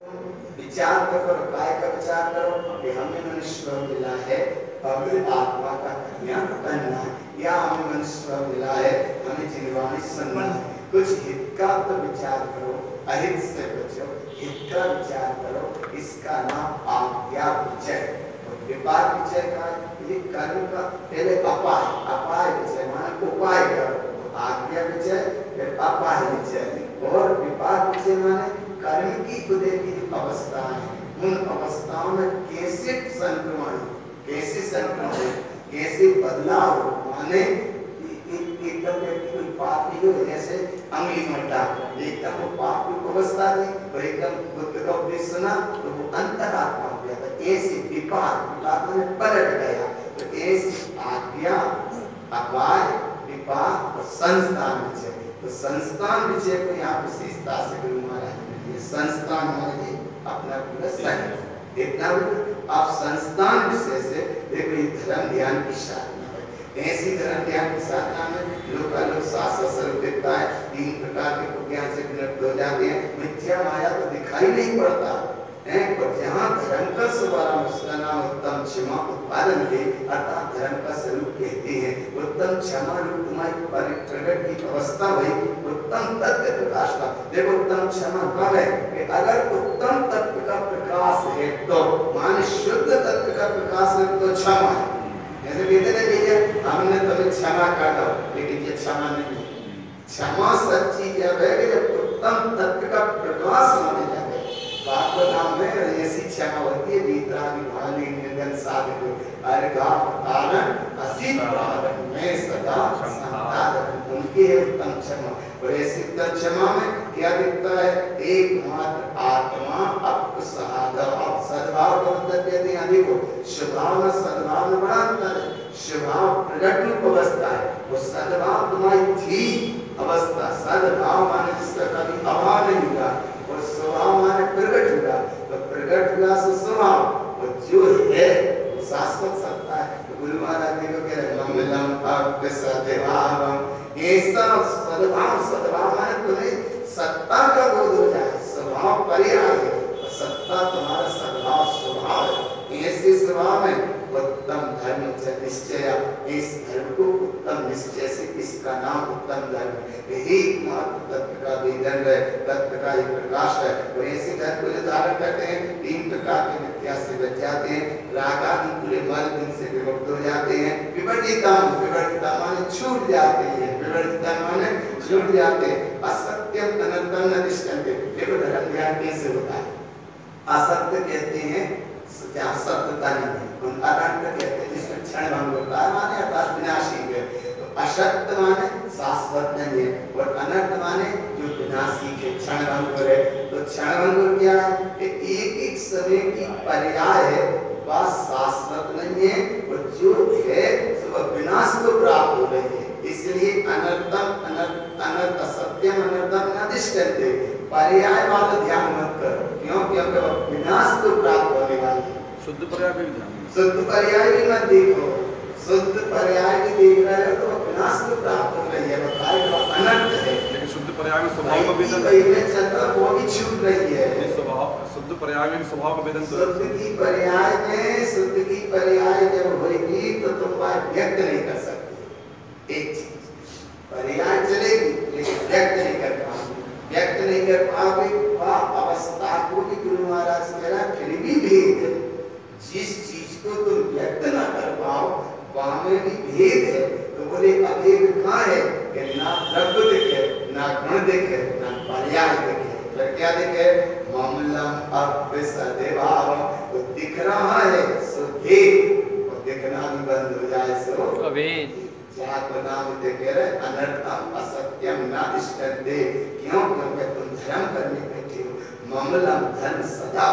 विचार करो, काय का विचार करो कि हमें मनुष्य मिला है पवित्र आत्मा का कन्या बनना, या हमें मनुष्य मिला है हमें जिनवानी सुनना है। कुछ हित का तो विचार करो, अहित से बचो, हित का विचार करो। इसका नाम आज्ञा विजय। विपाक विजय का ये कर्म का पहले अपाय, अपाय विजय माने उपाय करो, आज्ञा विजय फिर अपाय विजय, और विपाक विजय माने कर्म की खुदे की अवस्थाएं, उन अवस्थाओं में कैसे संक्रमण, कैसे संक्रमण, कैसे बदलाव, माने एकदम व्यक्ति कोई पापी हो, जैसे अंगली मट्टा एकदम वो पापी को अवस्था थी और एकदम बुद्ध का उपदेश सुना तो वो अंतरात्मा हो गया था। ऐसे विपाक, विपाक में पलट गया। तो ऐसी आज्ञा, अपाय, विपाक और संस्थान विजय। तो संस्थान विजय को यहाँ विशेषता से गुरु महाराज संस्थान माने अपना पूरा सही इतना आप संस्थान विषय से देखो, ये धर्म ध्यान की साधना है। ऐसी धर्म ध्यान की साधना में लोग शास्त्र स्वरूप दिखता है, 3 प्रकार के ज्ञान से विरक्त हो जाते हैं, मिथ्या माया तो दिखाई नहीं पड़ता है। और जहाँ धर्म का स्वभाव, उसका नाम उत्तम क्षमा उत्पादन के अर्थात धर्म का स्वरूप कहते हैं। उत्तम क्षमा रूप तुम्हारी प्रकट की अवस्था हुई उत्तम तत्व प्रकाश का। देखो उत्तम क्षमा कब है कि अगर उत्तम तत्व का प्रकाश है तो मान शुद्ध तत्व का प्रकाश है तो क्षमा है। जैसे कहते हैं भैया हमने तुम्हें क्षमा कर दो, लेकिन ये क्षमा नहीं है। क्षमा सच्ची जब है कि जब उत्तम तत्व का प्रकाश होने लगे, बाप नाम में ऐसी क्षमा होती है भीतरा विभाली निर्गन साधक अर्घा कारण असीम कारण में सदा संतान उनके है उत्तम क्षमा। और ऐसी उत्तम क्षमा में क्या दिखता है? एकमात्र आत्मा अप सहादव सद्भाव का मतलब कहते हैं देखो स्वभाव में सद्भाव में बड़ा अंतर है। स्वभाव प्रकट रूप अवस्था है, वो सद्भाव तुम्हारी थी अवस्था। सद्भाव माने जिसका कभी अभाव नहीं हुआ, और स्वभाव माने प्रकट हुआ। तो प्रकट हुआ से स्वभाव, और जो है वो शाश्वत सत्ता है। तो गुरु महाराज जी को कह रहे मंगलम भक्त सद्भावम, ऐसा सद्भाव, सद्भाव माने तुम्हें सत्ता का बोध हो जाए। स्वभाव पर्याय है, सत्ता तुम्हारा सद्भाव स्वभाव है। ऐसे स्वभाव में उत्तम धर्म निश्चय, इस धर्म को उत्तम निश्चय से, इसका नाम उत्तम धर्म है। एकमात्र तत्व का वेदन है, तत्व का एक प्रकाश है। और ऐसे धर्म को जो धारण करते हैं 3 प्रकार के मिथ्या से बच जाते हैं, राग आदि पूरे मल दिन से विमुक्त हो जाते हैं। विवर्जिता, विवर्जिता माने छूट जाते हैं, विवर्जिता माने छूट जाते हैं। असत्यम अनंतम न तिष्ठन्ते। देखो धर्म ध्यान कैसे होता है। असत्य कहते हैं जहाँ सत्यता नहीं है, उन अनंत कहते हैं जिसमें क्षण भंग होता है माने अर्थात विनाशी है। तो असत्य माने शाश्वत नहीं है, और अनंत माने जो विनाशी के क्षण भंग हो रहे। तो क्षण भंग क्या है कि एक एक समय की पर्याय है, वह शाश्वत नहीं है, और जो है वह विनाश को प्राप्त हो रही है। इसलिए अनर्थम अनर्थ असत्यम अनर्थम न तिष्ठन्ते। पर्याय वाला ध्यान मत करो, क्यों? क्योंकि विनाश को प्राप्त होने वाली है। शुद्ध पर्याय भी ध्यान, शुद्ध पर्याय भी मत देखो। शुद्ध पर्याय भी देख रहे हो तो विनाश को प्राप्त हो रही है, बताएगा अनर्थ है। लेकिन शुद्ध पर्याय में स्वभाव का वेदन चलता वो भी छूट रही है। स्वभाव, शुद्ध पर्याय में स्वभाव का वेदन, शुद्ध की पर्याय में, शुद्ध की पर्याय जब होगी तो तुम बात व्यक्त नहीं कर सकते। एक चीज पर्याय चलेगी लेकिन व्यक्त नहीं कर पाओगे, व्यक्त नहीं कर पाओगे। वह अवस्था को भी गुरु महाराज कह रहा फिर भी भेद है। जिस चीज को तुम व्यक्त ना कर पाओ वहां में भी भेद है। तो बोले अभेद कहाँ है कि ना द्रव्य दिखे, ना गुण दिखे, ना पर्याय दिखे, फिर क्या दिखे? मामलम अव्यसदेभाव। तो दिख रहा है सो भेद, और दिखना भी बंद हो जाए सो अभेद। जाको नाम देखे रहे अनर्थम असत्यम न तिष्ठन्ते। क्यों? क्योंकि तुम धर्म करने बैठे हो। मामलम धर्म सदा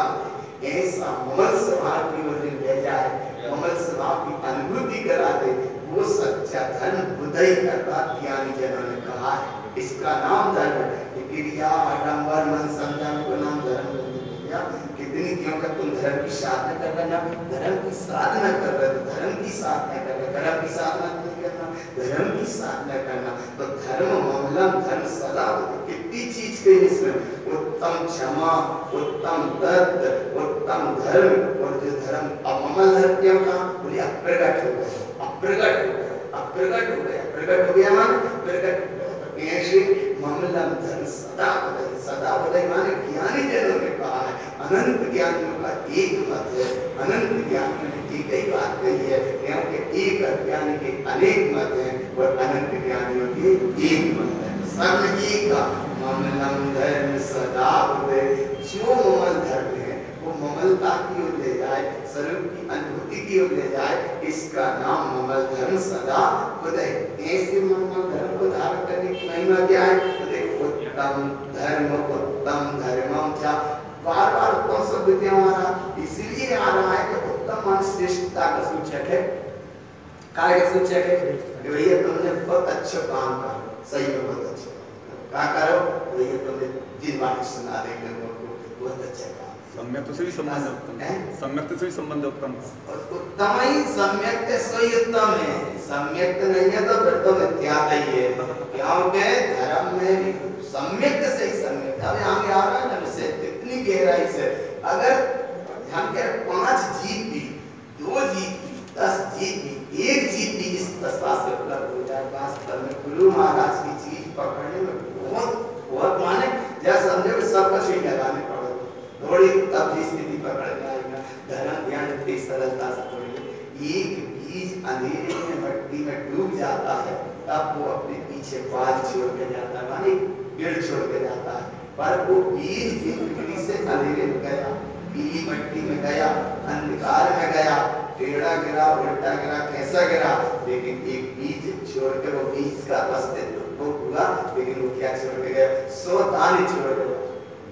ऐसा ममल स्वभाव की ओर ले जाए, ममल स्वभाव की अनुभूति करा दे, वो सच्चा धर्म बुद्ध ही करता। ज्ञानी जनों ने कहा है इसका नाम धर्म है। क्रिया आडंबर मन संयम को नाम धर्म दिया। कितनी क्यों का तुम धर्म की साधना कर रहे ना, धर्म की साधना कर रहे तो धर्म की साधना कर रहे, धर्म की साधना नहीं करना। धर्म की साधना करना। तो धर्म ममलम, धर्म सदा, कितनी चीज कही इसमें, उत्तम क्षमा, उत्तम तत्व, उत्तम धर्म। और जो धर्म अमल धर्म क्या कहा, बोले अप्रगट हो गया, अप्रगट हो गया, अप्रगट हो गया, प्रगट हो गया मान प्रगट हो गया। तो ऐसे ममलम धर्म सदा बदल, सदा बदल माने ज्ञानी जनों ने कहा है, अनंत ज्ञानियों का एक मत है, अनंत ज्ञानियों ने एक ही बात कही है, क्योंकि एक अज्ञानी के अनेक मत हैं और अनंत ज्ञानियों के एक मत है। सब एक का ममलम धर्म सदा बदल। जो ममल धर्म है वो ममलता की ओर ले जाए, स्वरूप की अनुभूति की ओर ले जाए, इसका नाम ममल धर्म सदा बदल। ऐसे ममल धर्म को धारण करने की महिमा क्या है, उत्तम धर्म, उत्तम धर्मम चा। बार बार उत्तम शब्द क्यों आ रहा, इसलिए आ रहा है कि उत्तम मान श्रेष्ठता का सूचक है, कार्य का सूचक है कि भैया तुमने बहुत अच्छा काम करा, सही में बहुत अच्छा क्या करो भैया, तुमने जिन बातें सुना दे लोगों को, बहुत अच्छा काम। सम्यक से भी संबंध उत्तम है, सम्यक से भी संबंध उत्तम, उत्तम ही सम्यक से ही उत्तम है, सम्यक नहीं है तो फिर तो मिथ्या ही है। क्योंकि धर्म में भी सम्यक से ही सम्यक, अब यहाँ आ रहा है ना विषय इतनी गहराई से, अगर हम कह 5 जीत भी, 2 जीत भी, 10 जीत भी, 1 जीत भी इस दशा से उपलब्ध हो जाए, वास्तव में गुरु महाराज की चीज पकड़ने में बहुत बहुत माने जैसे समझो सब कुछ ही लगाने पड़े थोड़ी, तब जी स्थिति पकड़ में आएगा। धर्म ज्ञान इतनी सरलता से थोड़ी, एक बीज अंधेरे में मिट्टी में डूब जाता है, तब वो अपने पीछे बाल छोड़ के जाता है, माने पेड़ छोड़ के जाता है, पर वो बीज जिंदगी से अंधेरे में गया, पीली मिट्टी में गया, अंधकार में गया, टेढ़ा गिरा, उल्टा गिरा, कैसा गिरा, लेकिन एक बीज छोड़ के वो बीज का अस्तित्व वो हुआ, लेकिन वो क्या छोड़ के गया, 100 दाने छोड़ के गया।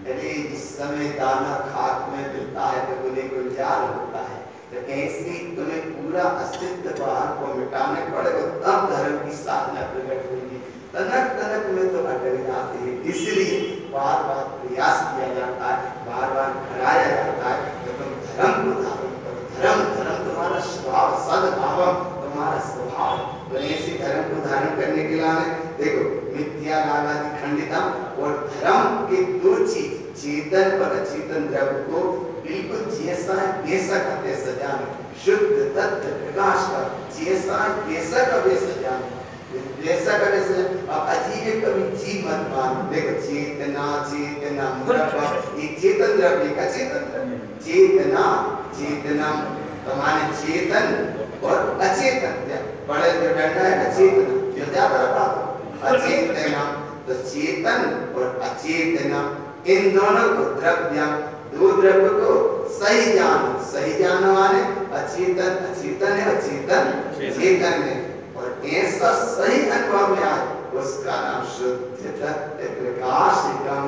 अरे जिस समय दाना खाक में मिलता है तो बोले को उजाड़ होता है, तो ऐसे तुम्हें पूरा अस्तित्व बाहर को मिटाने पड़ेगा, तब धर्म की साधना प्रकट होगी। तनक तनक में तो अटक जाते हैं, इसलिए बार बार प्रयास किया जाता है, बार बार कराया जाता है कि तुम धर्म को धारण करो। धर्म धर्म तुम्हारा स्वभाव, सद्भाव तुम्हारा स्वभाव, तो ऐसे धर्म को धारण करने के लिए देखो मिथ्या लागादि खंडिता और धर्म के 2 चीज, चेतन और अचेतन द्रव्य को बिल्कुल जैसा है वैसा का वैसा जानो, शुद्ध तत्व प्रकाश का जैसा है वैसा का वैसा जानो, वैसा का वैसा। अब अजीब कभी जीव मत मानो, देखो चेतना चेतना मुरब्बा, ये चेतन द्रव्य का चेतन द्रव्य, चेतना चेतना माने चेतन और अचेतन, बड़े जो डंडा है ना चेतना, जो ज्यादा रखा अचेतना, तो चेतन और अचेतना इन दोनों को द्रव्य, 2 द्रव्य को सही जानो, सही जानो माने अचेतन अचेतन है, अचेतन चेतन है, और ऐसा सही अनुभव में आए उसका नाम शुद्ध तत्व प्रकाश एकम।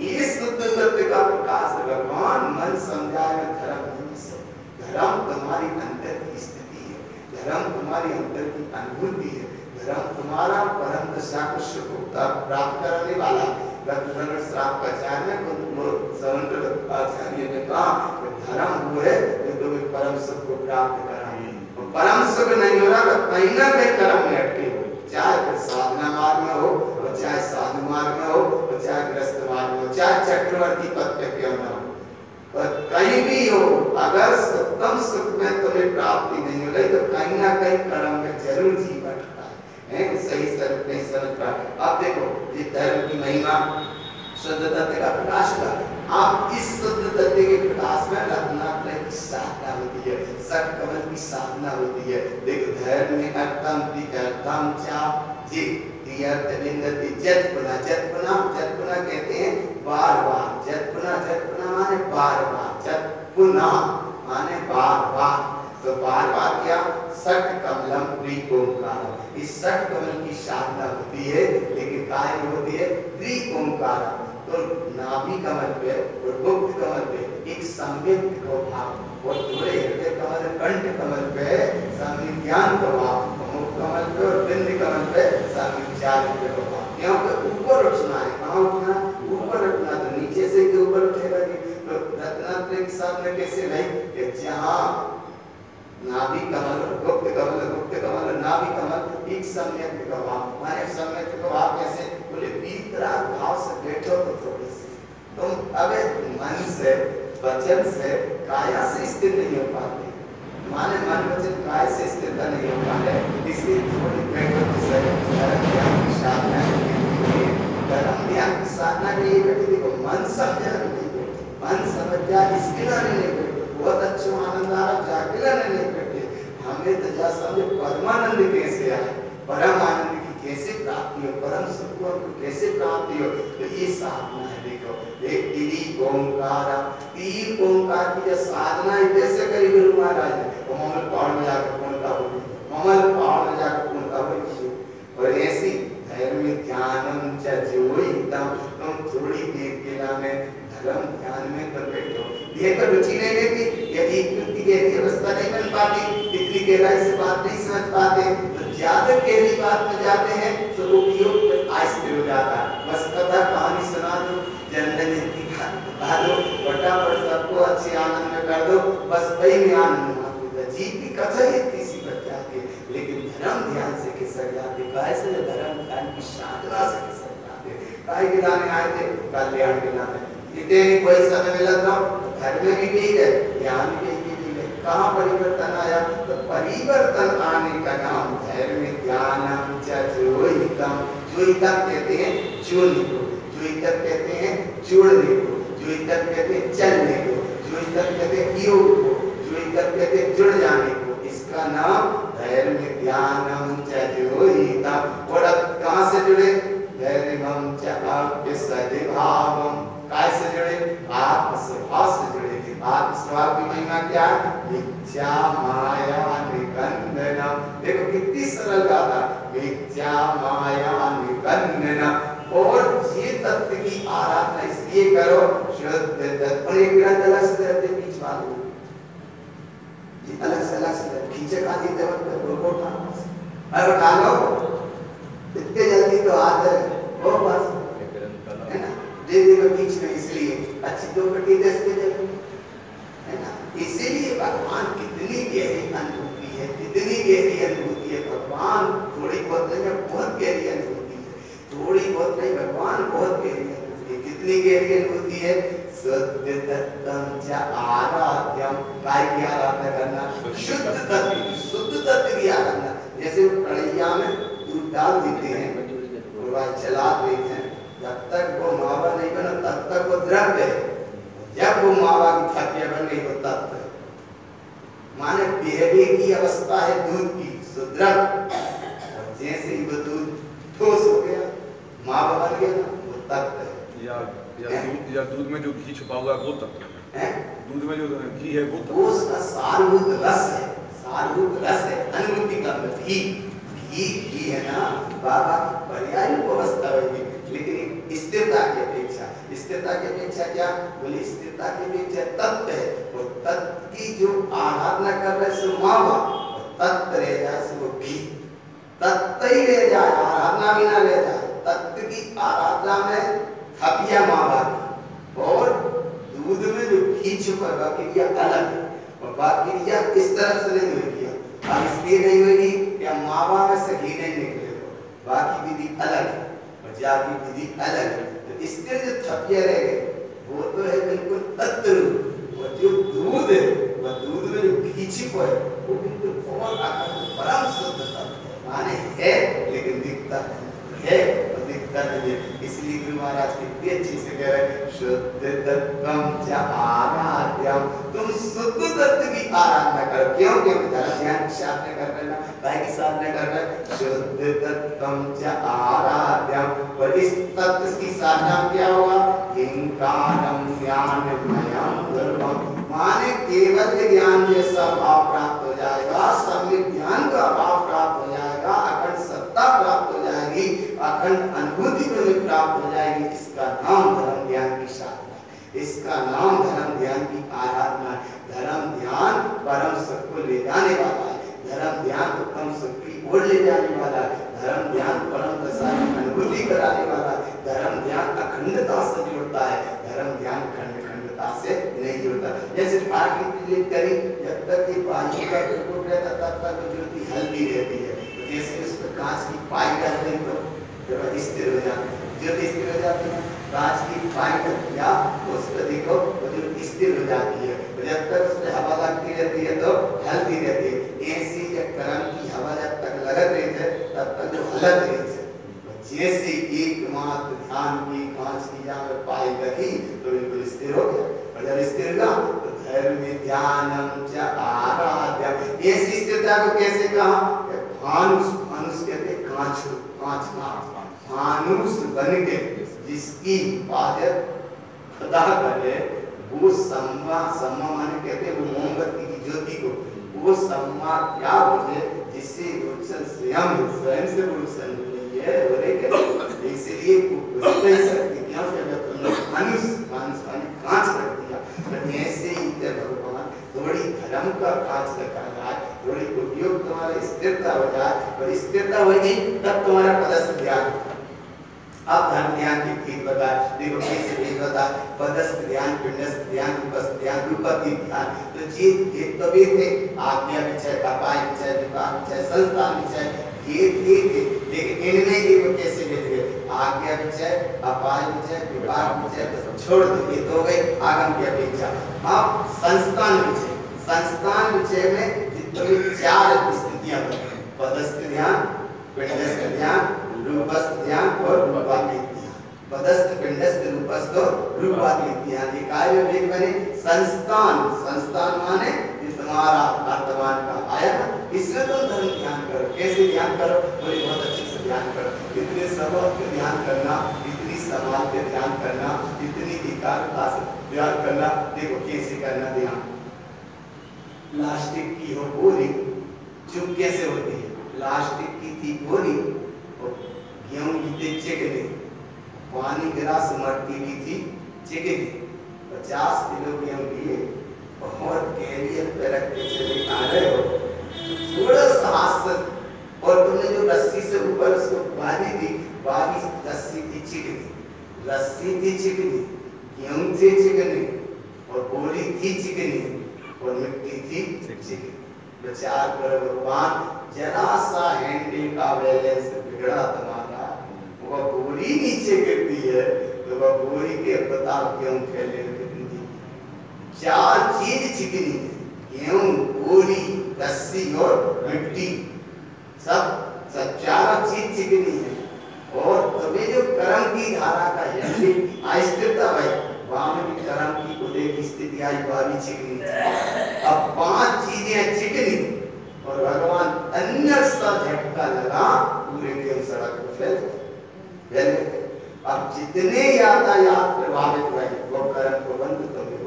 ये शुद्ध तत्व का प्रकाश भगवान मन समझाए धर्म नहीं से, धर्म तुम्हारी अंतर की स्थिति है, धर्म तुम्हारी अंतर की अनुभूति है, धर्म तुम्हारा परम दशा को सुख प्राप्त करने वाला। श्रापाचार्य ने कहा धर्म वो है जो तुम्हें परम सुख को प्राप्त कराए, परम सुख नहीं हो रहा तो कहीं ना कहीं कर्म में अटके हो, चाहे फिर साधना मार्ग में हो, और चाहे साधु मार्ग में हो, और चाहे ग्रस्त मार्ग में हो, चाहे चक्रवर्ती पद पे क्यों ना हो, पर कहीं भी हो, अगर सत्तम सुख में तुम्हें प्राप्ति नहीं हो रही तो कहीं ना कहीं कर्म में जरूर जीव अटका है, सही स्वरूप नहीं समझ पा। अब देखो ये धर्म की महिमा, शुद्ध तत्व का प्रकाश का, आप इस शुद्ध तत्व के प्रकाश में रत्नात्रय की साधना होती है, सत कमल की साधना होती है। देखो धर्म में अर्थम अर्थम चा जी तीर्थ बिंदति जतपुना, जतपुना जतपुना कहते हैं बार बार, जतपुना माने बार बार, जतपुना माने बार बार, तो बार बार क्या सट कमलम त्रिकोंकार, इस सट कमल की साधना होती है, लेकिन काय होती है त्रिकोंकार। तो नाभि कमल पे और मुक्त कमल पे एक सम्यक को भाव, और थोड़े हृदय कमल कंठ कमल पे सम्यक ज्ञान को भाव, मुक्त कमल पे और बिंद कमल पे सम्यक ज्ञान को भाव। क्योंकि ऊपर उठना है, कहाँ उठना, ऊपर उठना, तो नीचे से के ऊपर उठेगा। तो रत्नात्रय के साथ में कैसे भाई, जहाँ नाभि कमल गुप्त कमल नाभि कमल एक सम्यक विभव माने सम्यक विभव कैसे बोले भीतरा भाव से बैठो तो थोड़े से तुम अबे मन से वचन से काया से स्थिर नहीं हो पाते माने मन वचन काय से स्थिरता नहीं हो पाते इसलिए थोड़ी बैठो तो सही धर्म ज्ञान की साधना धर्म ज्ञान की साधना के लिए बैठे देखो मन समझा नहीं मन समझ जा इसके लिए नहीं बैठे बहुत अच्छा आनंद आ रहा जाके नहीं बैठे हमें तो जा समझे परमानंद कैसे आए परम आनंद की कैसे प्राप्ति हो परम सुख को कैसे प्राप्ति हो तो ये साधना है देखो एक तीन ओंकार की जो साधना है कैसे करी गुरु महाराज वो ममल पहाड़ में जाकर पूर्णता हो ममल पहाड़ में जाकर पूर्णता हो और ऐसी धर्म ध्यानम चोइतम तुम थोड़ी देर के लिए धर्म ध्यान में कर बैठो देखो रुचि नहीं लेती यदि युक्ति की अवस्था नहीं बन पाती इतनी गहराई से बात नहीं समझ पाते तो ज्यादा गहरी बात में जाते हैं तो उपयोग आहिस्ते हो जाता है बस कथा कहानी सुना दो जनरल बता दो फटाफट सबको अच्छे आनंद में कर दो बस वही में आनंद होता जीव की कथा ही इतनी सी बच जाती है लेकिन धर्म ध्यान से खिसक जाते कैसे धर्म ध्यान की साधना से खिसक जाते काय गिराने आए थे कल्याण गिराने इतने ही कोई समय मिला था घर में भी नहीं है ध्यान भी नहीं है कहाँ परिवर्तन आया तो परिवर्तन आने का नाम धर्म ध्यानम चोइतम चोइतम कहते हैं चुनने को चोइतम कहते हैं जुड़ने को चोइतम कहते हैं चलने को चोइतम कहते हैं योग को चोइतम कहते हैं जुड़ जाने को इसका नाम धर्म ध्यानम चोइतम और अब कहाँ से जुड़े धर्मम च आप्य सद्भावम काय से जुड़े आत्मस्वभाव से जुड़े आत्मस्वभाव की महिमा क्या मिथ्या माया निकंदनम देखो कितनी सरल गाथा मिथ्या माया निकंदनम और ये तत्व की आराधना इसलिए करो शुद्ध तत्व एक ग्रंथ अलग से रहते बीच वालों ये अलग से खींचे का दी देवत रोको उठा अरे उठा लो इतने जल्दी तो आते वो बस है ना दे देगा बीच में इसलिए अच्छी दो कटी दस के जगह है ना इसीलिए भगवान कितनी गहरी अनुभूति है कितनी गहरी अनुभूति है भगवान थोड़ी बहुत नहीं बहुत गहरी अनुभूति है थोड़ी बहुत नहीं भगवान बहुत गहरी अनुभूति है कितनी गहरी अनुभूति है सत्य तत्वम च आराध्यम काय की आराधना करना शुद्ध तत्व की आराधना जैसे कढ़ैया में दूध डाल देते हैं और वह चला देते हैं जब तक वो मावा नहीं बना तब तक वो द्रव्य है जब वो मावा की थकिया बन गई वो तत्व है माने बेहबे की अवस्था है दूध की सुद्रव्य और जैसे ही वो दूध ठोस हो गया मावा बन गया ना वो तत्व है या दूध में जो घी छुपा हुआ है वो तत्व है दूध में जो घी है वो उसका सारभूत रस है अनुभूति का घी है ना बाबा पर्याय अवस्था होगी लेकिन स्थिरता की अपेक्षा क्या बोले स्थिरता की अपेक्षा तत्व है वो तत्व की जो आराधना कर रहे सो मावा तत्व रह जाए सो वो घी तत्व ही रह जाए आराधना भी ना रह जाए तत्व की आराधना में थपिया मावा और दूध में जो घी छुपा बाकी क्रिया अलग है और बाकी क्रिया इस तरह से नहीं होगी अब इसलिए नहीं होगी क्या मावा में से घी नहीं निकलेगा बाकी विधि अलग है और जाति विधि अलग है तो इसके जो थपिया रह गए वो तो है बिल्कुल तत्व और जो दूध है वह दूध में जो घी छिपा है वो बिल्कुल बहुत अखंड परम शुद्ध तत्व माने है लेकिन दिखता है और दिखता नहीं इसलिए गुरु महाराज कितनी अच्छी से कह रहे शुद्ध तत्वम च आराध्यम तुम शुद्ध तत्व की आराधना करो क्यों क्योंकि धर्म ध्यान की साधना कर रहे ना काय की साधना कर रहे शुद्ध तत्वम च आराध्यम और इस तत्व की साधना क्या होगा इंकारम ज्ञानमयम ध्रुवम माने केवल ज्ञान जैसा भाव प्राप्त हो जाएगा सम्यक ज्ञान का भाव प्राप्त हो जाएगा अखंड सत्ता प्राप्त हो जाएगी अखंड अनुभूति में प्राप्त हो जाएगी इसका नाम धर्म ध्यान की साधना इसका नाम धर्म ध्यान की आराधना धर्म ध्यान परम सुख को ले जाने वाला है धर्म ध्यान को परम सुख की ओर ले जाने वाला है धर्म ध्यान परम दशा की अनुभूति कराने वाला है धर्म ध्यान अखंडता से जुड़ता है धर्म ध्यान खंडता से नहीं जुड़ता जैसे पार्किंग करी जब तक ये वायु का प्रकोप रहता तब तक ज्योति हल्दी रहती है। तो जैसे उस पर कांच की पाई डालते हैं तो जब स्थिर हो जाती है, ज्योति स्थिर हो जाती है। कांच की पाई या उस पर देखो वो जो स्थिर हो जाती है, जब तक उस पर हवा लगती रहती है तो हल्दी रहती है। ऐसी जब कर्म की हवा जब तक लगत रही है तब तक जो हलत रही है। जैसे एकमात्र ध्यान की कांच की जहाँ पर पाई रखी तो बिल्कुल स्थिर हो गया, और जब स्थिर हुआ तो धर्म ध्यानम च आराध्य। ऐसी स्थिरता को कैसे कहा? फानुस, फानुस कहते कांच को, कांच का फानुस बन के जिसकी इबादत खुदा करे वो सम्मा, सम्मा माने कहते हैं वो मोमबत्ती की ज्योति को, वो सम्मा क्या बोले जिससे रोशन स्वयं से रोशन है। इसलिए क्यों मानुष कांच कर दिया, तो ऐसे ही भगवान थोड़ी धर्म का कांच लगा जाए, थोड़ी उपयोग तुम्हारी स्थिरता हो जाए, और स्थिरता होगी तब तुम्हारा पदस्थ ध्यान। अब धर्म ध्यान की भेद बता, देखो कैसे भेद बता, पदस्थ ध्यान, पिंडस्थ ध्यान, रूपस्थ ध्यान, रूपति ध्यान। तो ये भेद तो भी थे, आज्ञा विचय, अपाय विचय, विपाक विचय, संस्थान विचय, ये थे। लेकिन इनमें देखो कैसे भेद गए, आज्ञा विचय, अपाय विचय, विपाक विचय तो छोड़ दो, ये तो गई आगम की अपेक्षा। अब संस्थान विचय, संस्थान विचय में जितनी 4 स्थितियां बनी, पदस्थ ध्यान, पिंडस्थ ध्यान, रूपस्थ ध्यान और रूपात्मिक ध्यान। पदस्थ, पिंडस्थ, रूपस्थ और रूपात्मिक ध्यान। ये काय में भेद बने? संस्थान, संस्थान माने तुम्हारा वर्तमान का आया, इसमें तुम धर्म ध्यान करो। कैसे ध्यान करो? बोले बहुत अच्छे से ध्यान करो, इतने सबक पे ध्यान करना, इतनी समाज पे ध्यान करना, इतनी एकाग्रता से ध्यान करना। देखो कैसे करना ध्यान। प्लास्टिक की हो बोली चुप कैसे होती है? प्लास्टिक की थी बोली, गेहूं की थी चिकनी, पानी गिलास मट्टी की थी चिकनी, 50 किलो गेहूं लिए और कैरियर पे रख के चले आ रहे हो, थोड़ा सा हाथ, और तुमने जो रस्सी से ऊपर उसको बांधी थी, बांधी रस्सी थी चिकनी, रस्सी थी चिकनी, गेहूं थी चिकनी, और बोली थी चिकनी, और मिट्टी थी चिकनी। विचार करो भगवान, जरा सा हैंडल का बैलेंस बिगड़ा तुम्हारा, वह बोरी नीचे गिरती है तो वह बोरी के बताओ क्यों फैले कितनी। 4 चीज चिकनी है, गेहूं, बोरी, रस्सी और मिट्टी, सब 4 चीज चिकनी है। और तभी जो कर्म की धारा का हैंडल अस्थिरता भाई, वहां में भी कर्म की उदय की स्थिति आई, वह भी चिकनी थी। अब 5 चीजें चिकनी, और भगवान अन्य सा झटका लगा, पूरे के सड़क पर फैल गए। अब जितने यातायात प्रभावित हुए वो कर्म को बंद कर दो।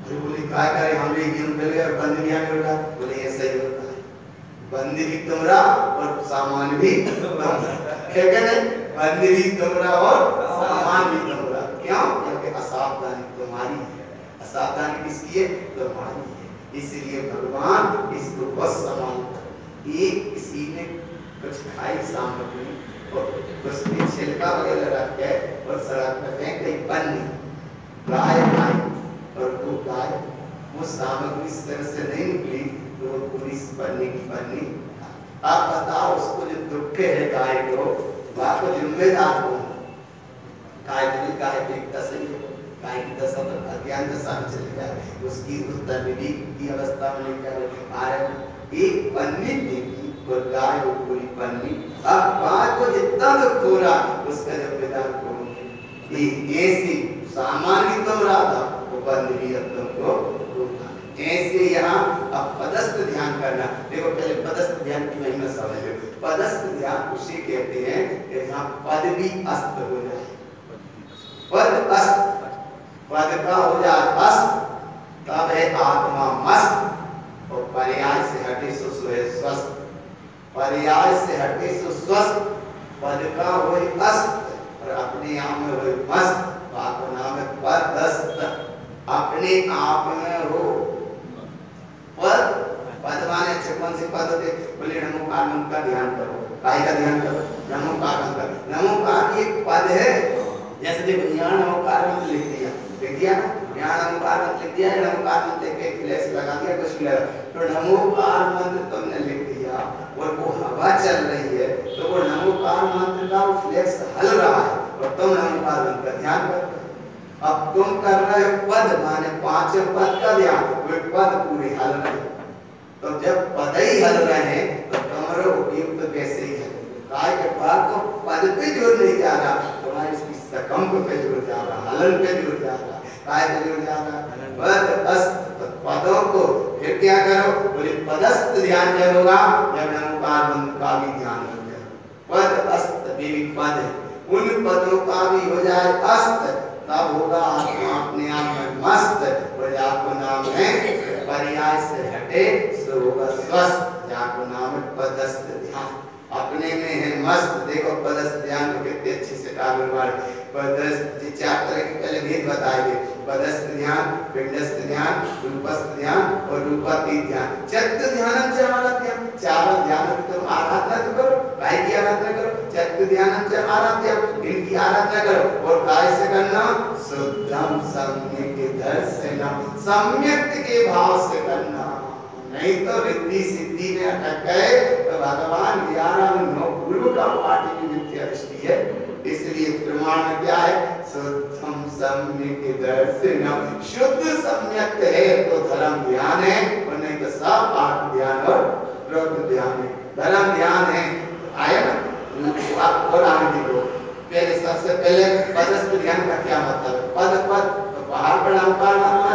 अरे बोले क्या करे, हमरे गेहूं मिल गए और बंद नहीं हो रहा। बोले ऐसा ही होता है, बंद भी तुम्हारा और सामान भी तुम्हारा, क्या कहते? बंद भी तुम्हारा और सामान भी तुम्हारा। क्यों? क्योंकि असावधानी तुम्हारी है। असावधानी किसकी है? तुम्हारी है। इसलिए भगवान इसको बस समान, एक किसी ने कुछ खाई सामग्री और उसमें छिलका वगैरह रख के और सड़क पे फेंक गई पन्नी, गाय खाई, और वो गाय वो सामग्री सिर से नहीं निकली तो वो पूरी पन्नी की पन्नी। आप बताओ उसको जो दुख है गाय को, वह को जिम्मेदार कौन? गाय दिल गाय देखता सही, गाय की दशा तो अज्ञान दशा में चले जाए, उसकी उत्तरविधि की अवस्था में लेकर आ रहे। एक पन्नी देखी और गाय वो पूरी पन्नी। अब गाय को जितना दुख हो रहा उसका जिम्मेदार कौन? ऐसी सामान भी तुम रहा था, वो बंद भी अब तुमको रोका। ऐसे यहाँ अब पदस्थ ध्यान करना। देखो पहले पदस्थ ध्यान की महिमा समझो। पदस्थ ध्यान उसे कहते हैं कि यहाँ पद भी अस्त हो जाए, पद अस्त, पद का हो जाए अस्त, तब है आत्मा मस्त, और पर्याय से हटे सो सोए स्वस्थ, पर्याय से हटे सो स्वस्थ, पद का हो अस्त और अपने आप में हो मस्त, आपका नाम है पदस्थ, अपने आप में हो पद। पद माने कौन से पद होते? बोले नमोकार का ध्यान करो, काय का ध्यान करो? नमोकार का। नमोकार एक पद है, जैसे देखो यहाँ नमोकार लिख दिया, लिख दिया ना, यहाँ नमोकार लिख दिया है नमोकार मंत्र के फ्लैश लगा दिया कुछ लगा, तो नमोकार मंत्र तुमने लिख दिया और वो हवा चल रही है तो वो नमोकार मंत्र का वो फ्लैश हल रहा है और तुम नमोकार मंत्र का ध्यान कर रहे हो। अब तुम कर रहे हो पद माने पांचों पद का ध्यान, वो पद पूरे हल रहे हैं। तो जब पद ही हल रहे हैं तो तुम्हारा उपयुक्त तो कैसे ही है काय के पार को पद पे जोर नहीं जा रहा, तुम्हारी इसकी सकम पे जोर जा रहा, हलन पे जोर जा रहा, काय पे जोर जा रहा, पद अस्त पदों को फिर क्या करो बोले पदस्थ ध्यान जब होगा जब नमोकार मंत्र का भी ध्यान हो जाए, पद अस्त भी पद उन पदों का भी हो जाए अस्त, तब होगा आत्मा अपने आप में मस्त और जाको नाम है पर्याय से हटे सो होगा स्वस्थ, जाको नाम है पदस्थ ध्यान, अपने में है मस्त। देखो पदस्थ ध्यान को कितने अच्छे से टागोर मारे पदस्थ चार तरह के पहले भेद बताए गए, पदस्थ ध्यान, पिंडस्थ ध्यान, रूपस्थ ध्यान और रूपातीत ध्यान। चतुर्थ ध्यानम च आराध्यम, चार ध्यान तुम आराधना तो करो, काय की आराधना करो, चतुर्थ ध्यानम च आराध्यम, इनकी आराधना करो और काय से करना शुद्धम सम्यक दर्शनम, सम्यक के भाव से करना, नहीं तो रिद्धि सिद्धि में अटक गए तो भगवान 11 पूर्व का पाठ की मिथ्या दृष्टि है। इसलिए प्रमाण में क्या है शुद्धम सम्यक दर्शनम, शुद्ध सम्यक है तो धर्म ध्यान है और नहीं तो सब पाठ ध्यान और प्रवृत्ति ध्यान है। धर्म ध्यान है आया ना और आगे देखो पहले सबसे पहले पदस्थ ध्यान का क्या मतलब है, पद पद तो बाहर पढ़ा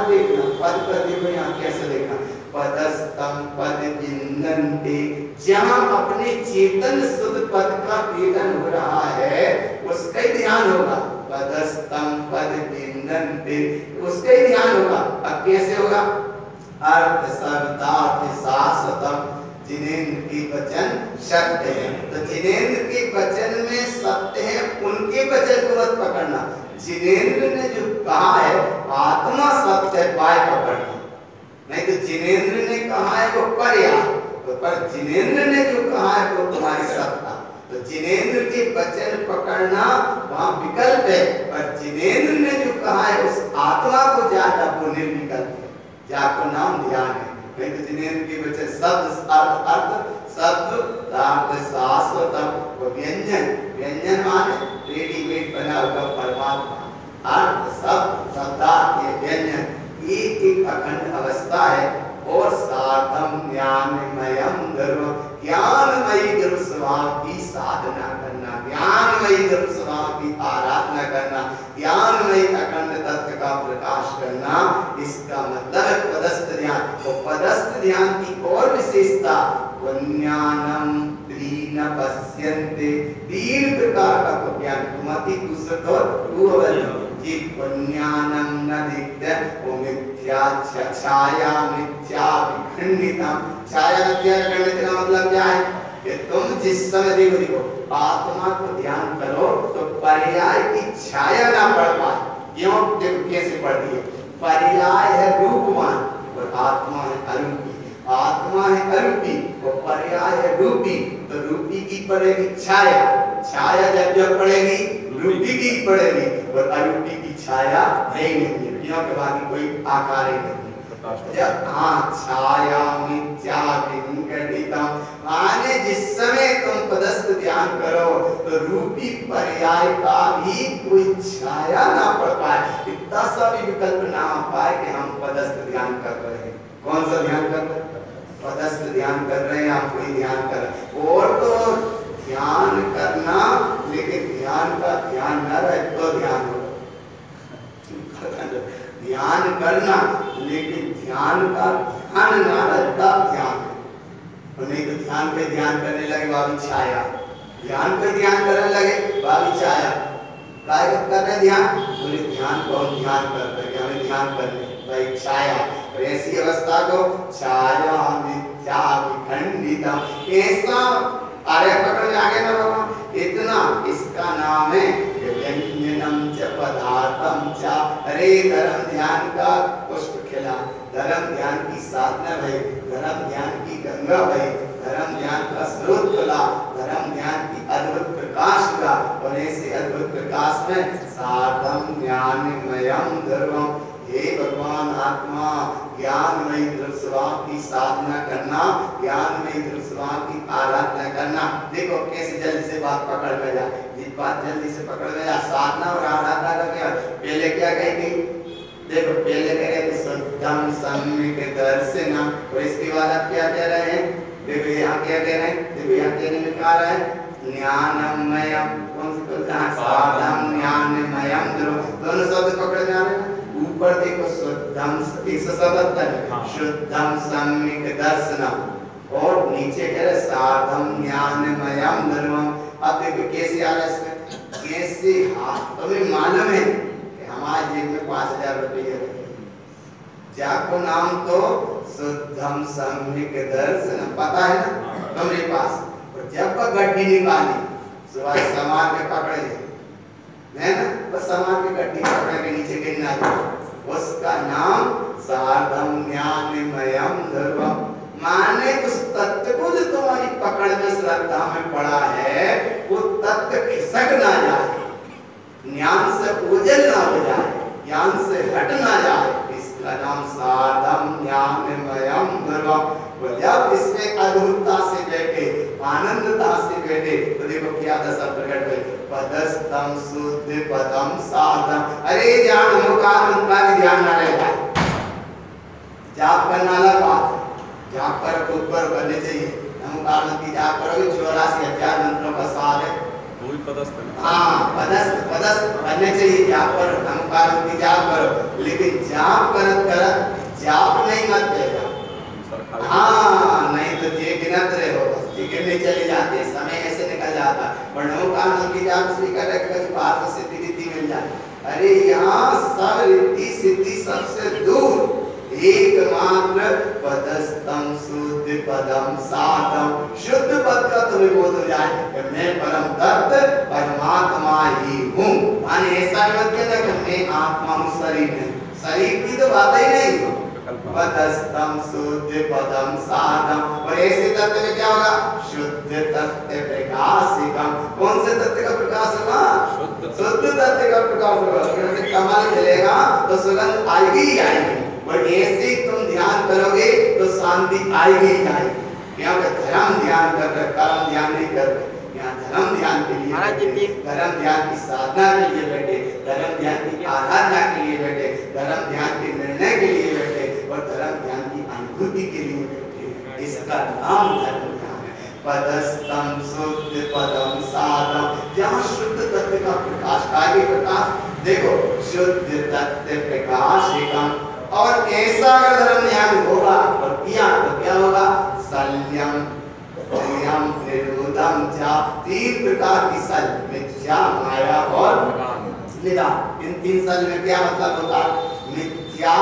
देखना, पद पर देखो यहाँ कैसे देखना, पदस्तम पद विन्दन्ते, जहाँ अपने चेतन शुद्ध पद का वेदन हो रहा है उसका ही ध्यान होगा, पदस्तम पद विन्दन्ते उसका ही ध्यान होगा। अब कैसे होगा, अर्थ शब्दार्थ शाश्वतम, जिनेन्द्र के वचन सत्य है, तो जिनेन्द्र के वचन में सत्य है उनके वचन को मत पकड़ना, जिनेन्द्र ने जो कहा है आत्मा सत्य है पाए पकड़ना, नहीं तो जिनेन्द्र ने कहा है वो पर्याप्त, तो पर जिनेन्द्र ने जो कहा है वो तुम्हारी सत्ता, तो जिनेन्द्र के वचन पकड़ना वहां विकल्प है, पर जिनेन्द्र ने जो कहा है उस आत्मा को ज्यादा वो निर्विकल्प है, जाको नाम ध्यान है। नहीं तो जिनेन्द्र के वचन शब्द अर्थ अर्थ शब्द अर्थ शाश्वतम, व्यंजन व्यंजन माने रेडीमेड बना हुआ परमात्मा, अर्थ शब्द शब्दार्थ ये व्यंजन एक एक अखंड अवस्था है और साधम ज्ञानमयम ध्रुव, ज्ञानमयी ध्रुव स्वभाव की साधना करना, ज्ञानमयी ध्रुव स्वभाव की आराधना करना, ज्ञानमयी अखंड तत्व का प्रकाश करना, इसका मतलब है पदस्थ ध्यान। तो पदस्थ ध्यान की और विशेषता पुण्यानम त्रीन पश्यन्ते, 3 प्रकार का ज्ञान कुमति कुसत और कि पुण्यानम न दिक्ते वो मिथ्या छाया मिथ्या विखंडितम, छाया मिथ्या विखंडित का मतलब क्या है कि तुम जिस समय देखो आत्मा को ध्यान करो तो पर्याय की छाया ना पड़ पाए, क्यों देखो कैसे पड़ती है, पर्याय है रूपवान और आत्मा है अरूपी, आत्मा है अरूपी और पर्याय है रूपी, तो रूपी की पड़ेगी छाया, छाया जब जब पड़ेगी रूपी की पड़ेगी और अरूपी की छाया है ही नहीं है, क्योंकि बाकी कोई आकार ही नहीं है। हाँ छाया मिथ्या विखंडितम माने जिस समय तुम पदस्थ ध्यान करो तो रूपी पर्याय का भी कोई छाया ना पड़ पाए, इतना सा भी विकल्प ना आ पाए कि हम पदस्थ ध्यान कर रहे हैं। कौन सा ध्यान कर रहे हैं, पदस्थ ध्यान कर रहे हैं, हम कोई ध्यान कर रहे हैं, और तो ध्यान करना लेकिन ध्यान का ध्यान न रहे तो ध्यान होगा, ध्यान करना लेकिन ध्यान का ध्यान न रहे तब ध्यान, तो नहीं तो ध्यान पे ध्यान करने लगे बाबी छाया, ध्यान पे ध्यान करने लगे बाबी छाया, काय कर रहे ध्यान, बोले ध्यान को हम ध्यान करते हैं, हमें ध्यान करने भाई छाया, और ऐसी अवस्था को छाया मिथ्या विखंडितम, ऐसा आर्य पकड़ में आ गए ना बाबा, इतना इसका नाम है व्यंजनम च पदार्थम च, अरे धर्म ध्यान का पुष्प खिला, धर्म ध्यान की साधना भई, धर्म ध्यान की गंगा भई, धर्म ध्यान का स्रोत खुला, धर्म ध्यान की अद्भुत प्रकाश हुआ, और ऐसे अद्भुत प्रकाश में साधम ज्ञानमयम ध्रुवम, हे भगवान आत्मा, ज्ञानमयी ध्रुव स्वभाव की साधना करना, ज्ञानमयी ध्रुव स्वभाव की आराधना करना। देखो कैसे जल्दी से बात पकड़ में जा, ये बात जल्दी से पकड़ में जा। साधना और आराधना का क्या, पहले क्या कही थी? देखो पहले कह रहे थे शुद्धम सम्यक दर्शनम, और इसके बाद आप क्या कह रहे हैं? देखो यहाँ क्या कह रहे हैं? देखो यहाँ कहने में क्या रहा है? ज्ञानमयम, कौन सी तो साधम ज्ञानमयम ध्रुव, दोनों शब्द पकड़ में आ रहे हैं। ऊपर देखो शुद्धम 177, शुद्धम सम्यक दर्शनम, और नीचे कह रहे साधम ज्ञानमयम ध्रुवम। अब देखो कैसे आ रहा है इसमें, कैसे तुम्हें मालूम है कि हमारे जेब में 5000 रुपये रखे, जाको नाम तो शुद्धम सम्यक दर्शनम, पता है ना तुम्हारे पास। और जब गड्डी निकाली सुबह सामान के पकड़े है ना, बस सामान की गड्डी पकड़ के नीचे गिरना चाहिए, उसका नाम साधम ज्ञानमयम ध्रुवम। माने उस तत्व को जो तुम्हारी पकड़ में श्रद्धा में पड़ा है, वो तत्व खिसक ना जाए, ज्ञान से ओझल ना हो जाए, ज्ञान से हट ना जाए, इसका नाम साधम ज्ञानमयम ध्रुवम। जब इसमें अद्भुतता से बैठे, आनंदता से बैठे, तो देखो क्या दशा प्रकट हुई, पदस्तम शुद्ध पदम साधम। अरे ध्यान मुखार उनका भी ध्यान ना रहेगा, जाप करना अलग बात, जाप पर खुद पर करने चाहिए। नमोकार की जाप करोगे 84,000 मंत्रों का सार है, वही पदस्थ है। हाँ पदस्थ करने चाहिए, जाप पर नमोकार की जाप करो, लेकिन जाप करत करत जाप नहीं मत देगा। हाँ नहीं तो ये गिनत रहे हो, गिरने चले जाते, समय ऐसे निकल जाता। पर नमोकार की जाप इसलिए कर रहे कि बाहर से सिद्धि रिद्धि मिल जाए। अरे यहाँ सब रिद्धि सिद्धि सबसे दूर, एकमात्र पदस्तम शुद्ध पदम साधम। शुद्ध पद का तुम्हें बोध हो जाए कि मैं परम तत्व परमात्मा ही हूँ। माने ऐसा मत कहना कि मैं आत्मा हूँ शरीर में, शरीर की तो बात ही नहीं। पदस्तम शुद्ध पदम साधम, और ऐसे तत्व में क्या होगा? शुद्ध तत्व प्रकाशिकम। कौन से तत्व का प्रकाश होगा? शुद्ध तत्व का प्रकाश होगा। कमल खिलेगा तो सुगंध आएगी ही आएगी, और ऐसे तुम ध्यान करोगे तो शांति आएगी ही आएगी। क्या धर्म ध्यान कर रहे, कर्म ध्यान नहीं कर रहे। यहाँ धर्म ध्यान के लिए, धर्म ध्यान की साधना के लिए बैठे, धर्म ध्यान की आराधना के लिए बैठे, धर्म ध्यान के निर्णय के लिए बैठे, और धर्म ध्यान की अनुभूति के लिए बैठे। इसका नाम धर्म ध्यान है। पदस्तम शुद्ध पदम साधम, जहाँ शुद्ध तत्व का प्रकाश, कार्य प्रकाश। देखो शुद्ध तत्व प्रकाश एकम, और ऐसा अगर धर्म ध्यान होगा और किया तो क्या होगा? सल्यम संयम निरोधम चा, 3 प्रकार की सल, मिथ्या माया और निदान। इन 3 सल में क्या मतलब होता? मिथ्या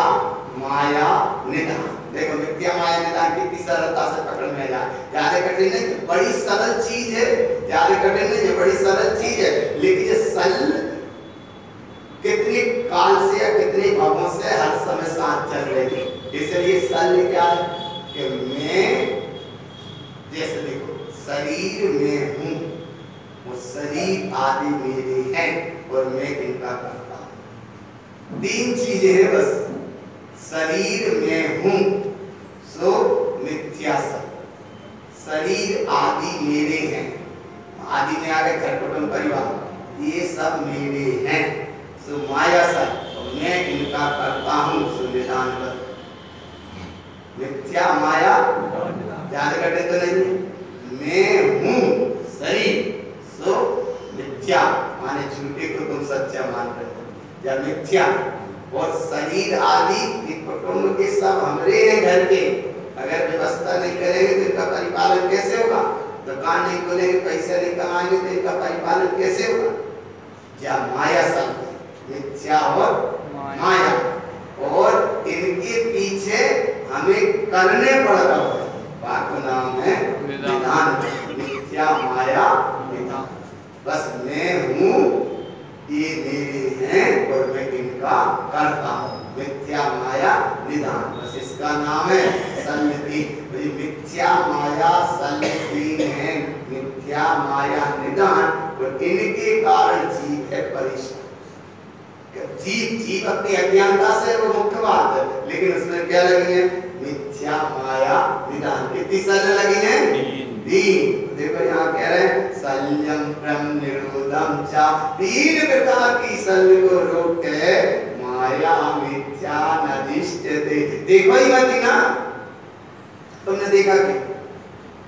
माया निदान। देखो मिथ्या माया निदान कितनी सरलता से पकड़ में जाए, ज्यादा कठिन नहीं, बड़ी सरल चीज है, ज्यादा कठिन नहीं, ये बड़ी सरल चीज है। लेकिन ये सल कितने काल से या कितने भावों से हर समय साथ चल रही है। इसलिए सल क्या है कि मैं, जैसे देखो शरीर में हूँ, वो शरीर आदि मेरे हैं और मैं इनका करता हूँ। 3 चीजें हैं बस, शरीर में हूँ सो मिथ्या सल, शरीर आदि मेरे हैं, आदि में आ गए घर कुटुंब परिवार, ये सब मेरे हैं सो माया सल, और मैं इनका करता हूँ सो निदान कर। मिथ्या माया ज्यादा कठिन तो नहीं, मैं हूँ शरीर सो मिथ्या, माने झूठे को तुम सच्चा मान रहे हो, या मिथ्या। और शरीर आदि कुटुंब के सब हमरे हैं घर के, अगर व्यवस्था नहीं करेंगे तो इनका परिपालन कैसे होगा? दुकान नहीं खोलेंगे, पैसे नहीं कमाएंगे तो इनका परिपालन कैसे होगा? या माया सब मिथ्या और माया, और इनके पीछे हमें करने पड़ रहा है, बात नाम है निदान। मिथ्या माया निदान, बस मैं हूँ, ये मेरे हैं और मैं इनका करता हूँ। मिथ्या माया निदान, बस इसका नाम है सन्निधि। मिथ्या माया सन्निधि है, मिथ्या माया निदान, और इनके कारण जीव है परेशान। जीव अपनी अज्ञानता से वो मुख्य बात है, लेकिन उसमें क्या लगी है? मिथ्या माया निदान। कितनी सजा लगी है? तीन। देखो यहाँ कह रहे हैं सल्यम प्रम निरोधम चा, 3 प्रकार की सल को रोके माया मिथ्या नदिष्टते। देखो ही मत ना, तुमने देखा क्या?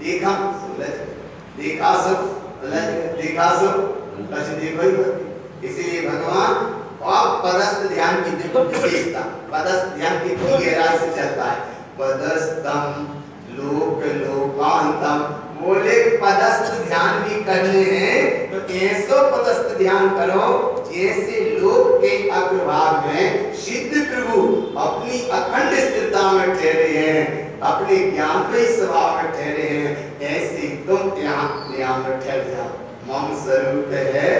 देखा देखा सब देखा सब बस देखो ही मत। इसीलिए भगवान और पदस्थ ध्यान की देखो विशेषता, पदस्थ ध्यान की गहराई से चलता है। पदस्थम लोक लोकांतम, बोले पदस्थ ध्यान भी करने हैं तो ऐसो पदस्थ ध्यान करो जैसे लोक के अग्रभाग में सिद्ध प्रभु अपनी अखंड स्थिरता में ठहरे हैं, अपने ज्ञान के स्वभाव में ठहरे हैं, ऐसे तुम यहाँ में ठहर जाओ। मम स्वरूप है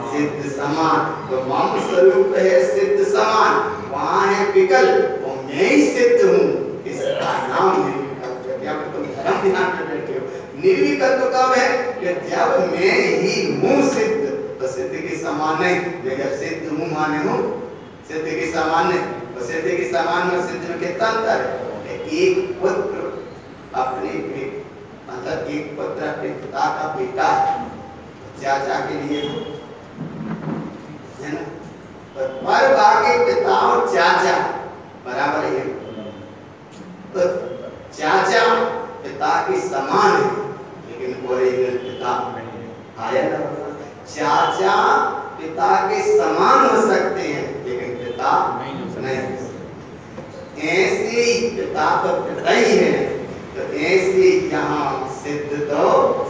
सिद्ध समान, तो मम स्वरूप है सिद्ध समान, वहाँ है विकल्प, तो मैं ही सिद्ध हूँ, इसका नाम निर्विकल्प। क्या तुम धर्म ध्यान में बैठे हो? निर्विकल्प कब है? कि जब मैं ही हूँ सिद्ध, तो सिद्ध के समान नहीं। जब सिद्ध हूँ माने हूँ, सिद्ध के समान नहीं, तो सिद्ध के समान में सिद्ध में कितना अंतर है? एक पुत्र अपने मतलब एक पुत्र अपने पिता का बेटा है, चाचा के लिए है ना, पर बाकी पिता और चाचा बराबर है, तो चाचा पिता के समान है, लेकिन ओरिजिनल पिता आया ना। चाचा पिता के समान हो सकते हैं, लेकिन पिता नहीं। ऐसे ही पिता तो पिता ही है, तो ऐसे यहाँ सिद्ध तो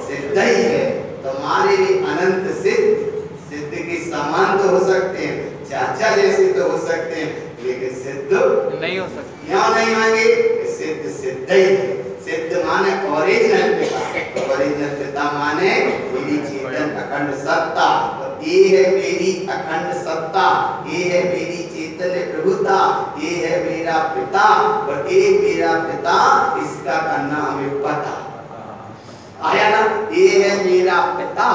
सिद्ध ही है। तुम्हारे भी अनंत सिद्ध के समान तो हो सकते हैं, चाचा जैसे तो हो सकते हैं, लेकिन सिद्ध नहीं हो सकते। क्यों नहीं होंगे? सिद्ध सिद्ध ही है। सिद्ध माने ओरिजिनल पिता, ओरिजिनल पिता माने मेरी चेतन अखंड सत्ता, तो ये है मेरी अखंड सत्ता, ये है मेरी चैतन्य प्रभुता, ये है मेरा पिता, और ये मेरा पिता, इसका करना हमें पता आया ना। ये है मेरा पिता,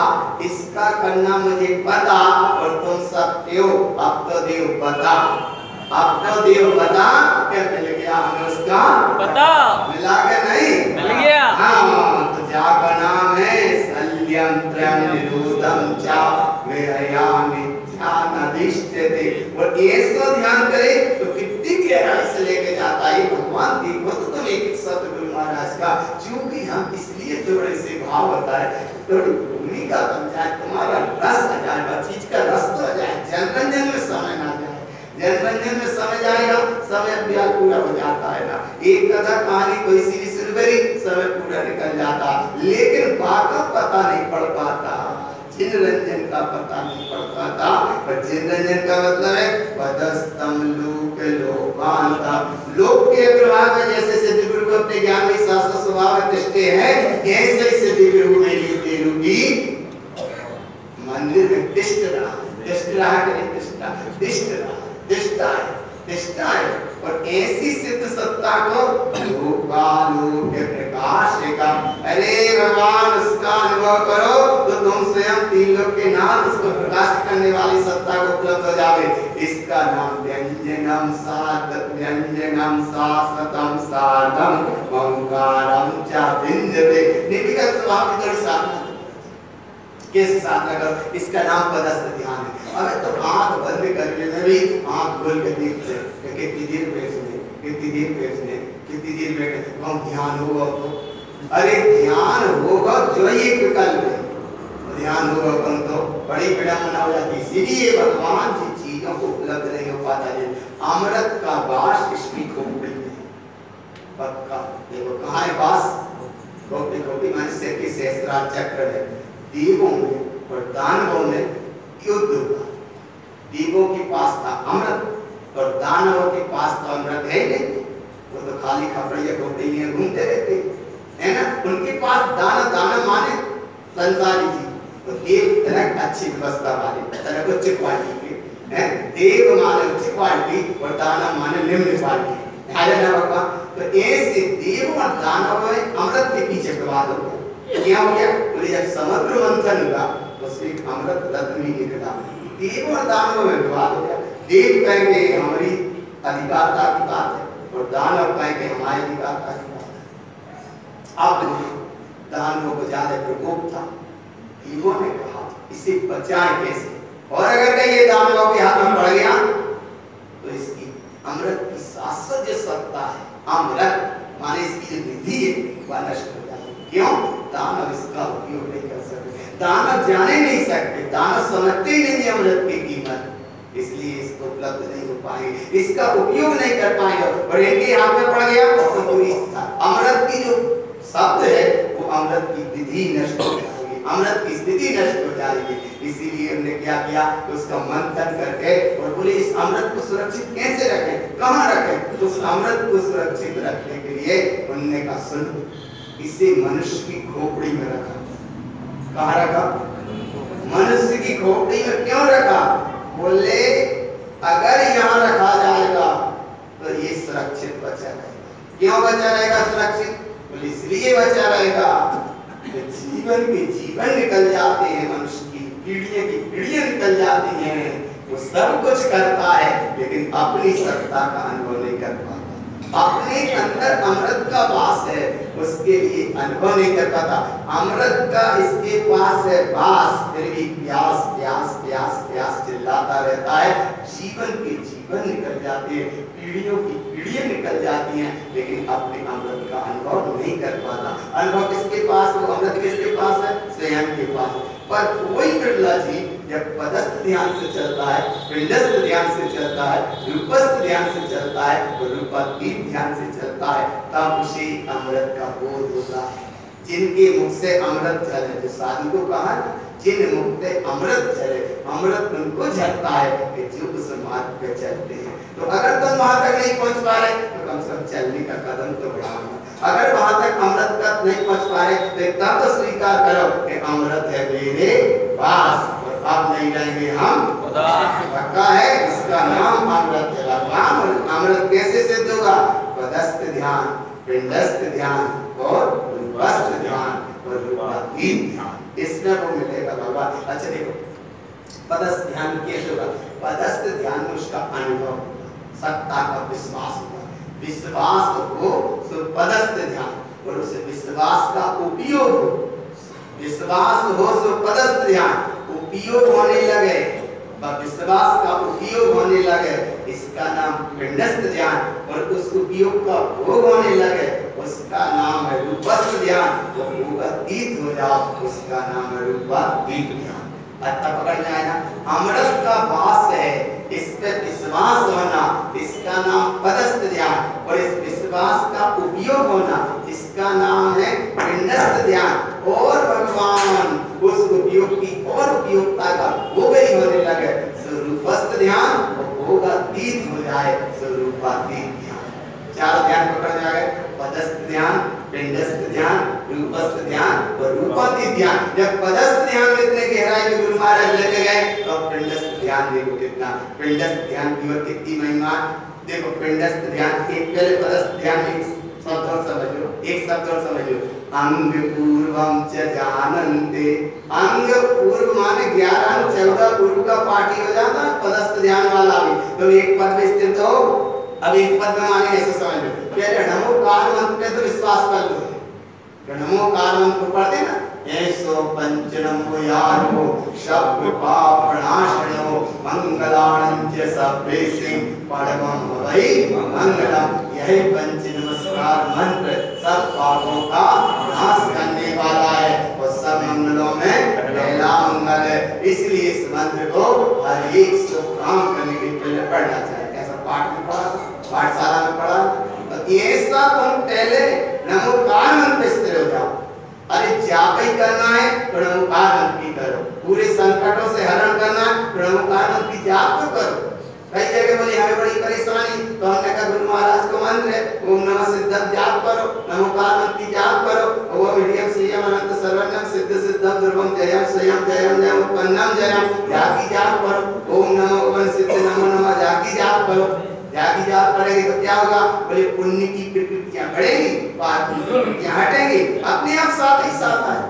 इसका करना मुझे पता, और तुम सब देव, अब तो देव पता, अब तो देव पता। क्या मिल गया हमें उसका पता? मिला के नहीं मिल गया। हाँ, तो जाका नाम है सल्यम त्रयम निरोधम चा मेरा मिथ्या नदिष्टते। और ऐसा ध्यान करे तो कितनी गहराई से लेके जाता है भगवान। देखो तो तुम एक सतगुरु महाराज का, क्योंकि हम इसलिए थोड़े से भाव होता है, थोड़ी भूमिका बन जाए, तुम्हारा रस आ जाए, चीज का रस तो आ जाए, जनरंजन में समय ना जाए। जनरंजन में समय जाएगा, समय अभ्यास पूरा हो जाता है ना। एक कथा कहानी कोई सीरीज शुरू करी, समय पूरा निकल जाता, लेकिन बात का पता नहीं पड़ पाता, जिनरंजन का पता नहीं पड़ पाता। पर जिनरंजन का मतलब है पदस्तम लोक लोकांता, लोक के अग्रभाग में जैसे सिद्ध गुरु को अपने ज्ञान में शास्त्र स्वभाव में तिष्ठे हैं, ऐसे ही सिद्ध गुरु में ये देरुगी मंदिर में तिष्ठ रहा तिष्ठा है। और ऐसी सिद्ध सत्ता को लोकालोक प्रकाश का, अरे भगवान उसका अनुभव करो तो तुम स्वयं 3 लोक के नाथ उसको प्रकाश करने वाली सत्ता को उपलब्ध हो जावे। इसका नाम व्यंजनम शाश्वतम साधम ओंकारम च विंजते। निर्विकल्प स्वभाव की थोड़ी साधना कैसे साधना करो, इसका नाम पदस्थ ध्यान है। अबे तो आंख बंद करके में भी आंख खोल के देखते हैं, कितनी देर बैठने, कितनी देर बैठने, कितनी देर बैठे, कौन ध्यान होगा तो? अरे ध्यान होगा जो एक विकल्प है, ध्यान होगा कौन तो बड़ी विडंबना हो जाती। इसीलिए भगवान जिन चीजों को उपलब्ध नहीं हो पाता है, अमृत का वास इसकी खोपड़ी में पक्का। देखो कहाँ है वास? खोपड़ी, खोपड़ी माने सिर के सहस्त्रार चक्र है। देवों में और दानवों में युद्ध हुआ, देवों के पास था अमृत और दानवों के पास तो अमृत है नहीं, वो तो खाली खपड़िया खोपड़ी लिए घूमते रहते है ना। उनके पास दानव माने संसारी जी, तो देव तरह अच्छी व्यवस्था वाले, तरह उच्च क्वालिटी के हैं। देव माने उच्च क्वालिटी और दानव माने निम्न क्वालिटी, ध्यान रखना बाबा। तो ऐसे देव और दानव में अमृत के पीछे विवाद हो गया। क्या हो गया? बोले जब समुद्र मंथन हुआ तो उसमें अमृत रत्न ही निकला, देव और दानव में विवाद हो गया। देव कह के हमारी अधिकारता की बात है और दानव कह के हमारी अधिकारता की बात है। अब दानवों को ज्यादा प्रकोप था, देवों ने कहा इसे बचाएं कैसे, और अगर कहीं ये दानवों के हाथ में पड़ गया तो इसकी अमृत की शाश्वत जो सत्ता है, अमृत माने इसकी जो निधि है वह नष्ट हो जाएगी। क्यों? दानव इसका उपयोग नहीं कर सकते, दानव जाने नहीं सकते, दानव समझते ही नहीं अमृत की कीमत, इसलिए इसको उपलब्ध नहीं हो पाएंगे, इसका उपयोग नहीं कर पाएंगे। और इनके हाथ में पड़ गया तो पूरी अमृत की जो शब्द है वो अमृत की विधि नष्ट हो जाएगी, अमृत की स्थिति नष्ट हो जाएगी। इसीलिए उन्होंने क्या किया, उसका मंथन करके और बोले इस अमृत को सुरक्षित कैसे रखें, कहाँ रखें। तो उस अमृत को सुरक्षित रखने के लिए उन्होंने कहा सुन, इसे मनुष्य की खोपड़ी में रखा। कहाँ रखा? मनुष्य की खोपड़ी में। क्यों रखा? बोले अगर यहाँ रखा जाएगा तो ये सुरक्षित बचा रहेगा। क्यों बचा रहेगा सुरक्षित? बोले इसलिए बचा रहेगा जीवन के जीवन निकल जाते हैं, मनुष्य की पीढ़ियां निकल जाती हैं, वो सब कुछ करता है लेकिन अपनी सत्ता का अनुभव नहीं कर पाता, अपने अंदर अमृत का वास है उसके लिए अनुभव नहीं कर पाता। अमृत का इसके पास है वास, फिर भी प्यास प्यास प्यास प्यास चिल्लाता रहता है। जीवन के जीवन निकल जाते हैं, पीढ़ियों की पीढ़ियां निकल जाती हैं, लेकिन अपने अमृत का अनुभव नहीं कर पाता। अनुभव किसके पास? वो अमृत किसके पास है? स्वयं के पास। पर कोई बिरला जी जब पदस्थ ध्यान से चलता है, पिंडस्थ ध्यान से चलता है, रूपस्थ ध्यान से चलता है, रूपातीत ध्यान से चलता है, तब उसे अमृत का बोध होता है। जिनके मुख से अमृत झरे, जो साधु को कहा जिन मुख से अमृत झरे, अमृत उनको झरता है कि जो उस मार्ग पे चलते हैं। तो अगर तुम वहां तक नहीं पहुंच पा रहे तो कम से कम चलने का कदम तो बढ़ाओ। अगर वहां तक अमृत तक नहीं पहुंच पा रहे तो एक तो स्वीकार करो कि अमृत है मेरे पास और अब नहीं रहेंगे हम, पक्का है, इसका नाम अमृत है। भगवान अमृत कैसे सिद्ध होगा? पदस्थ ध्यान, पिंडस्थ ध्यान और रूपस्थ ध्यान और रूपातीत ध्यान, इसमें वो मिलेगा भगवान। अच्छा देखो पदस्थ ध्यान कैसे होगा? पदस्थ ध्यान में उसका अनुभव, सत्ता का विश्वास होगा, विश्वास हो तो पदस्थ ध्यान, और उस विश्वास का उपयोग, विश्वास हो तो पदस्थ ध्यान उपयोग होने लगे, विश्वास का उपयोग होने लगे, इसका नाम पिंडस्थ ध्यान, और उस उपयोग का भोग होने लगे, उसका नाम है रूपस्थ ध्यान। वो भोगातीत हो जाओ, उसका नाम है रूपातीत ध्यान। अच्छा पकड़ में आया ना? अमृत का वास है, इस पे विश्वास होना, इसका नाम पदस्थ ध्यान, और इस विश्वास का उपयोग होना, इसका नाम है पिंडस्थ ध्यान। और भगवान उस उपयोग की और उपयोगिता का भोग ही होने लगे, स्वरूपस्थ ध्यान भोगातीत हो जाए, स्वरूपातीत ध्यान। चार ध्यान पकड़ में आ गए, पदस्थ ध्यान, पिंडस्थ ध्यान, रूपस्थ ध्यान और रूपातीत ध्यान। जब पदस्थ ध्यान में इतने गहराई में गुरु महाराज लेके गए तो पिंडस्थ ध्यान देखो कितना, पिंडस्थ ध्यान की ओर कितनी महिमा। देखो पिंडस्थ ध्यान एक, पहले पदस्थ ध्यान एक शब्द और समझो, एक शब्द और समझो, अंग पूर्वम च जानन्ते। अंग पूर्व माने 11 14 पूर्व का पाठी हो जाता है पदस्थ ध्यान वाला भी। तो एक पद में स्थित हो, अब एक पद में माने ऐसे समझ लो, पहले नमोकार मंत्र पे तो विश्वास कर लो, नमोकार मंत्र पढ़ते ना, ऐसो पंचनमो यारो शब्द पापनाशनो मंगलाणं च सभ्ये सिंह परमं वै मंगलम। यही पंच नमस्कार मंत्र सब पापों का नाश करने वाला है और सब मंगलों में पहला मंगल है। इसलिए इस मंत्र को हर एक शुभ काम करने के पहले पढ़ना चाहिए। ऐसा पाठ में पढ़ा, पाठशाला में पढ़ा, तो ये सब तुम पहले नमोकार मंत्र स्थिर हो जाओ। अरे जाप ही करना है तो नमोकार मंत्र की करो, पूरे संकटों से हरण करना है तो नमोकार मंत्र की जाप तो करो। कई जगह बोले हमें बड़ी परेशानी, तो हमने कहा गुरु महाराज का मंत्र है ओम नमः सिद्धम जाप करो, नमोकार मंत्र की जाप करो। ओम ह्रीं श्रीं अनंत सर्वज्ञं सिद्ध सिद्धं ध्रुवं जयं स्वयं जयं जयं उत्पन्नं जयं, जाकी जाप करो। ओम नमो ओम सिद्ध नमो नमः, जाकी जाप करो। जाकी जाप करेंगे तो क्या होगा? बोले पुण्य की प्रकृतियां बढ़ेंगी, पाप की प्रकृतियां हटेंगी, अपने आप साथ ही साथ आए।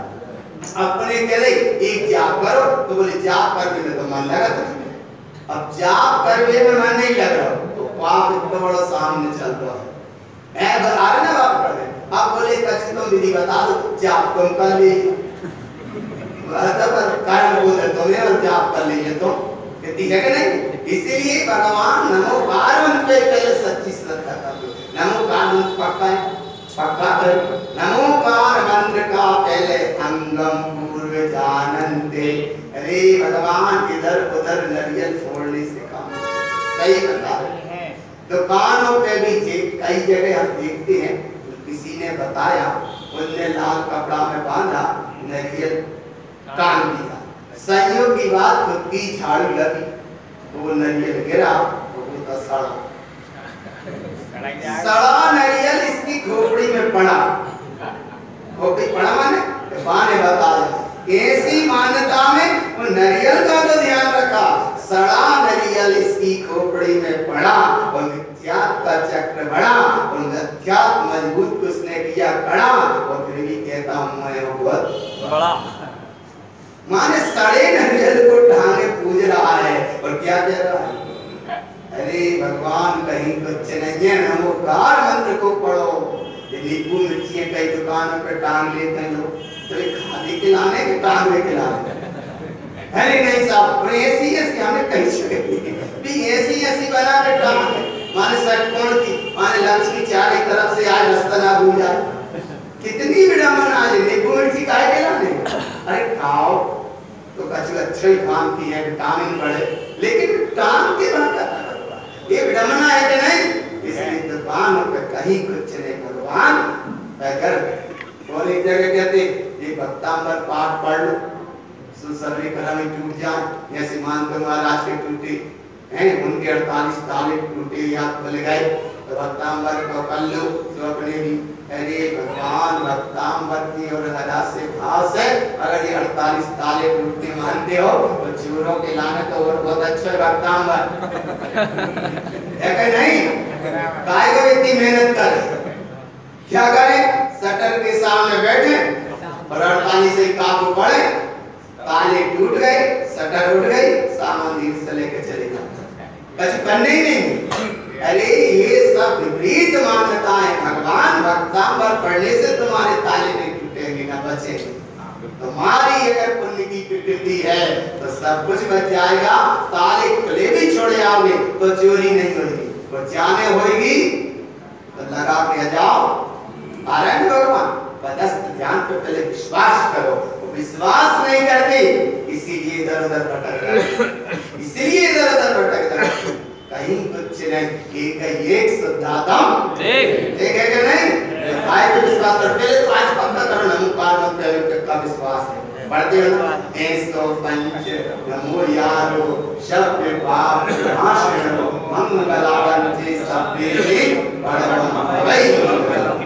अपने कह रहे एक जाप करो तो बोले जाप करने में तो मन लगा तो अब जाप करने में मन नहीं लग रहा तो पाप इतना बड़ा सामने चल रहा है। मैं बता रहा ना बाप कर रहे आप बोले कच्छ तुम विधि बता दो जाप तुम कर लीजिए कारण बोल रहे तुम्हें और जाप कर लीजिए तुम कहती है कि नहीं। इसीलिए भगवान नमोकार मंत्र पे पहले सच्ची श्रद्धा कर दो। नमोकार मंत्र पक्का करो। नमोकार मंत्र का पहले अंगम पूर्व जानन्ते। अरे भगवान इधर उधर नरियल फोड़ने से काम सही बता रहे हैं। दुकानों पे भी कई जगह हम देखते हैं किसी ने बताया उनने लाल कपड़ा में बांधा नरियल कान दिया संयोग की बात खुद की झाड़ू लगी वो नरियल गिरा वो सड़ा नरियल इसकी खोपड़ी में पड़ा। खोपड़ी पड़ा माने बताया ऐसी मान्यता में वो नरियल का तो ध्यान रखा सड़ा नरियल इसकी खोपड़ी में पड़ा और मिथ्यात्व का चक्र बढ़ा और मिथ्यात्व मजबूत उसने किया खड़ा और फिर भी कहता हूं मैं बहुत बड़ा माने सड़े नरियल को टांगे पूज रहा है और क्या कह रहा है अरे भगवान कहीं कुछ नहीं है नमोकार मंत्र को पढ़ो। नींबू मिर्चियां कई दुकानों पे टांग लेते हैं लोग तो खाने के लाने के टांग लेके लाने अरे नहीं साहब ऐसी हमें कहीं से भी ऐसी बना के टांग माने षटकोण की माने लक्ष्मी चारों तरफ से आज रास्ता ना भूल जाए कितनी विडंबना आज नींबू मिर्ची काहे के लाने। अरे खाओ तो कछु अच्छे ही काम की है विटामिन बढ़े लेकिन टांग के बनता ये विडंबना है कि नहीं। इसलिए दुकान पे कहीं कुछ नहीं भगवान अगर और एक जगह कहते ये भक्तांबर पाठ पढ़ लो सुसर्वे करम टूट जाए जैसे मानकर महाराज के टूटे हैं उनके 48 ताले टूटे याद भूल गए तो भक्तांबर को कर लो तो अपने भी अरे भगवान भक्तांबर की और हरा से खास है अगर ये 48 ताले टूटने मानते हो तो चोरों के लानत और बहुत अच्छा भक्तांबर है कि नहीं। काय को इतनी मेहनत करे क्या करे शटर के सामने बैठे और 48 से काबू पड़े ताले टूट गए शटर उठ गई सामान धीरे से लेकर चले गए कुछ करने ही नहीं। अरे ये सब विपरीत मान्यताएं भगवान भक्तांबर पढ़ने से तुम्हारे ताले नहीं टूटेंगे ना बचेंगे। तुम्हारी अगर पुण्य की प्रकृति है तो सब कुछ बच जाएगा ताले खुले भी छोड़े आओगे तो चोरी नहीं होगी तो जाने होगी तो लगा के जाओ आरंभ भगवान पदस्थ ध्यान पे पहले विश्वास करो विश्वास नहीं करते इसीलिए इधर उधर भटक रहे इसीलिए इधर उधर भटक रहे कहीं कुछ नहीं एक शुद्धात्म एक है कि नहीं आए पे विश्वास कर पहले तो आज पक्का करो नमोकार मंत्र का विश्वास है पढ़ते हो 105 नमो यारो शब्द पाप नाशनो मंगलावंते सब्बे परमवै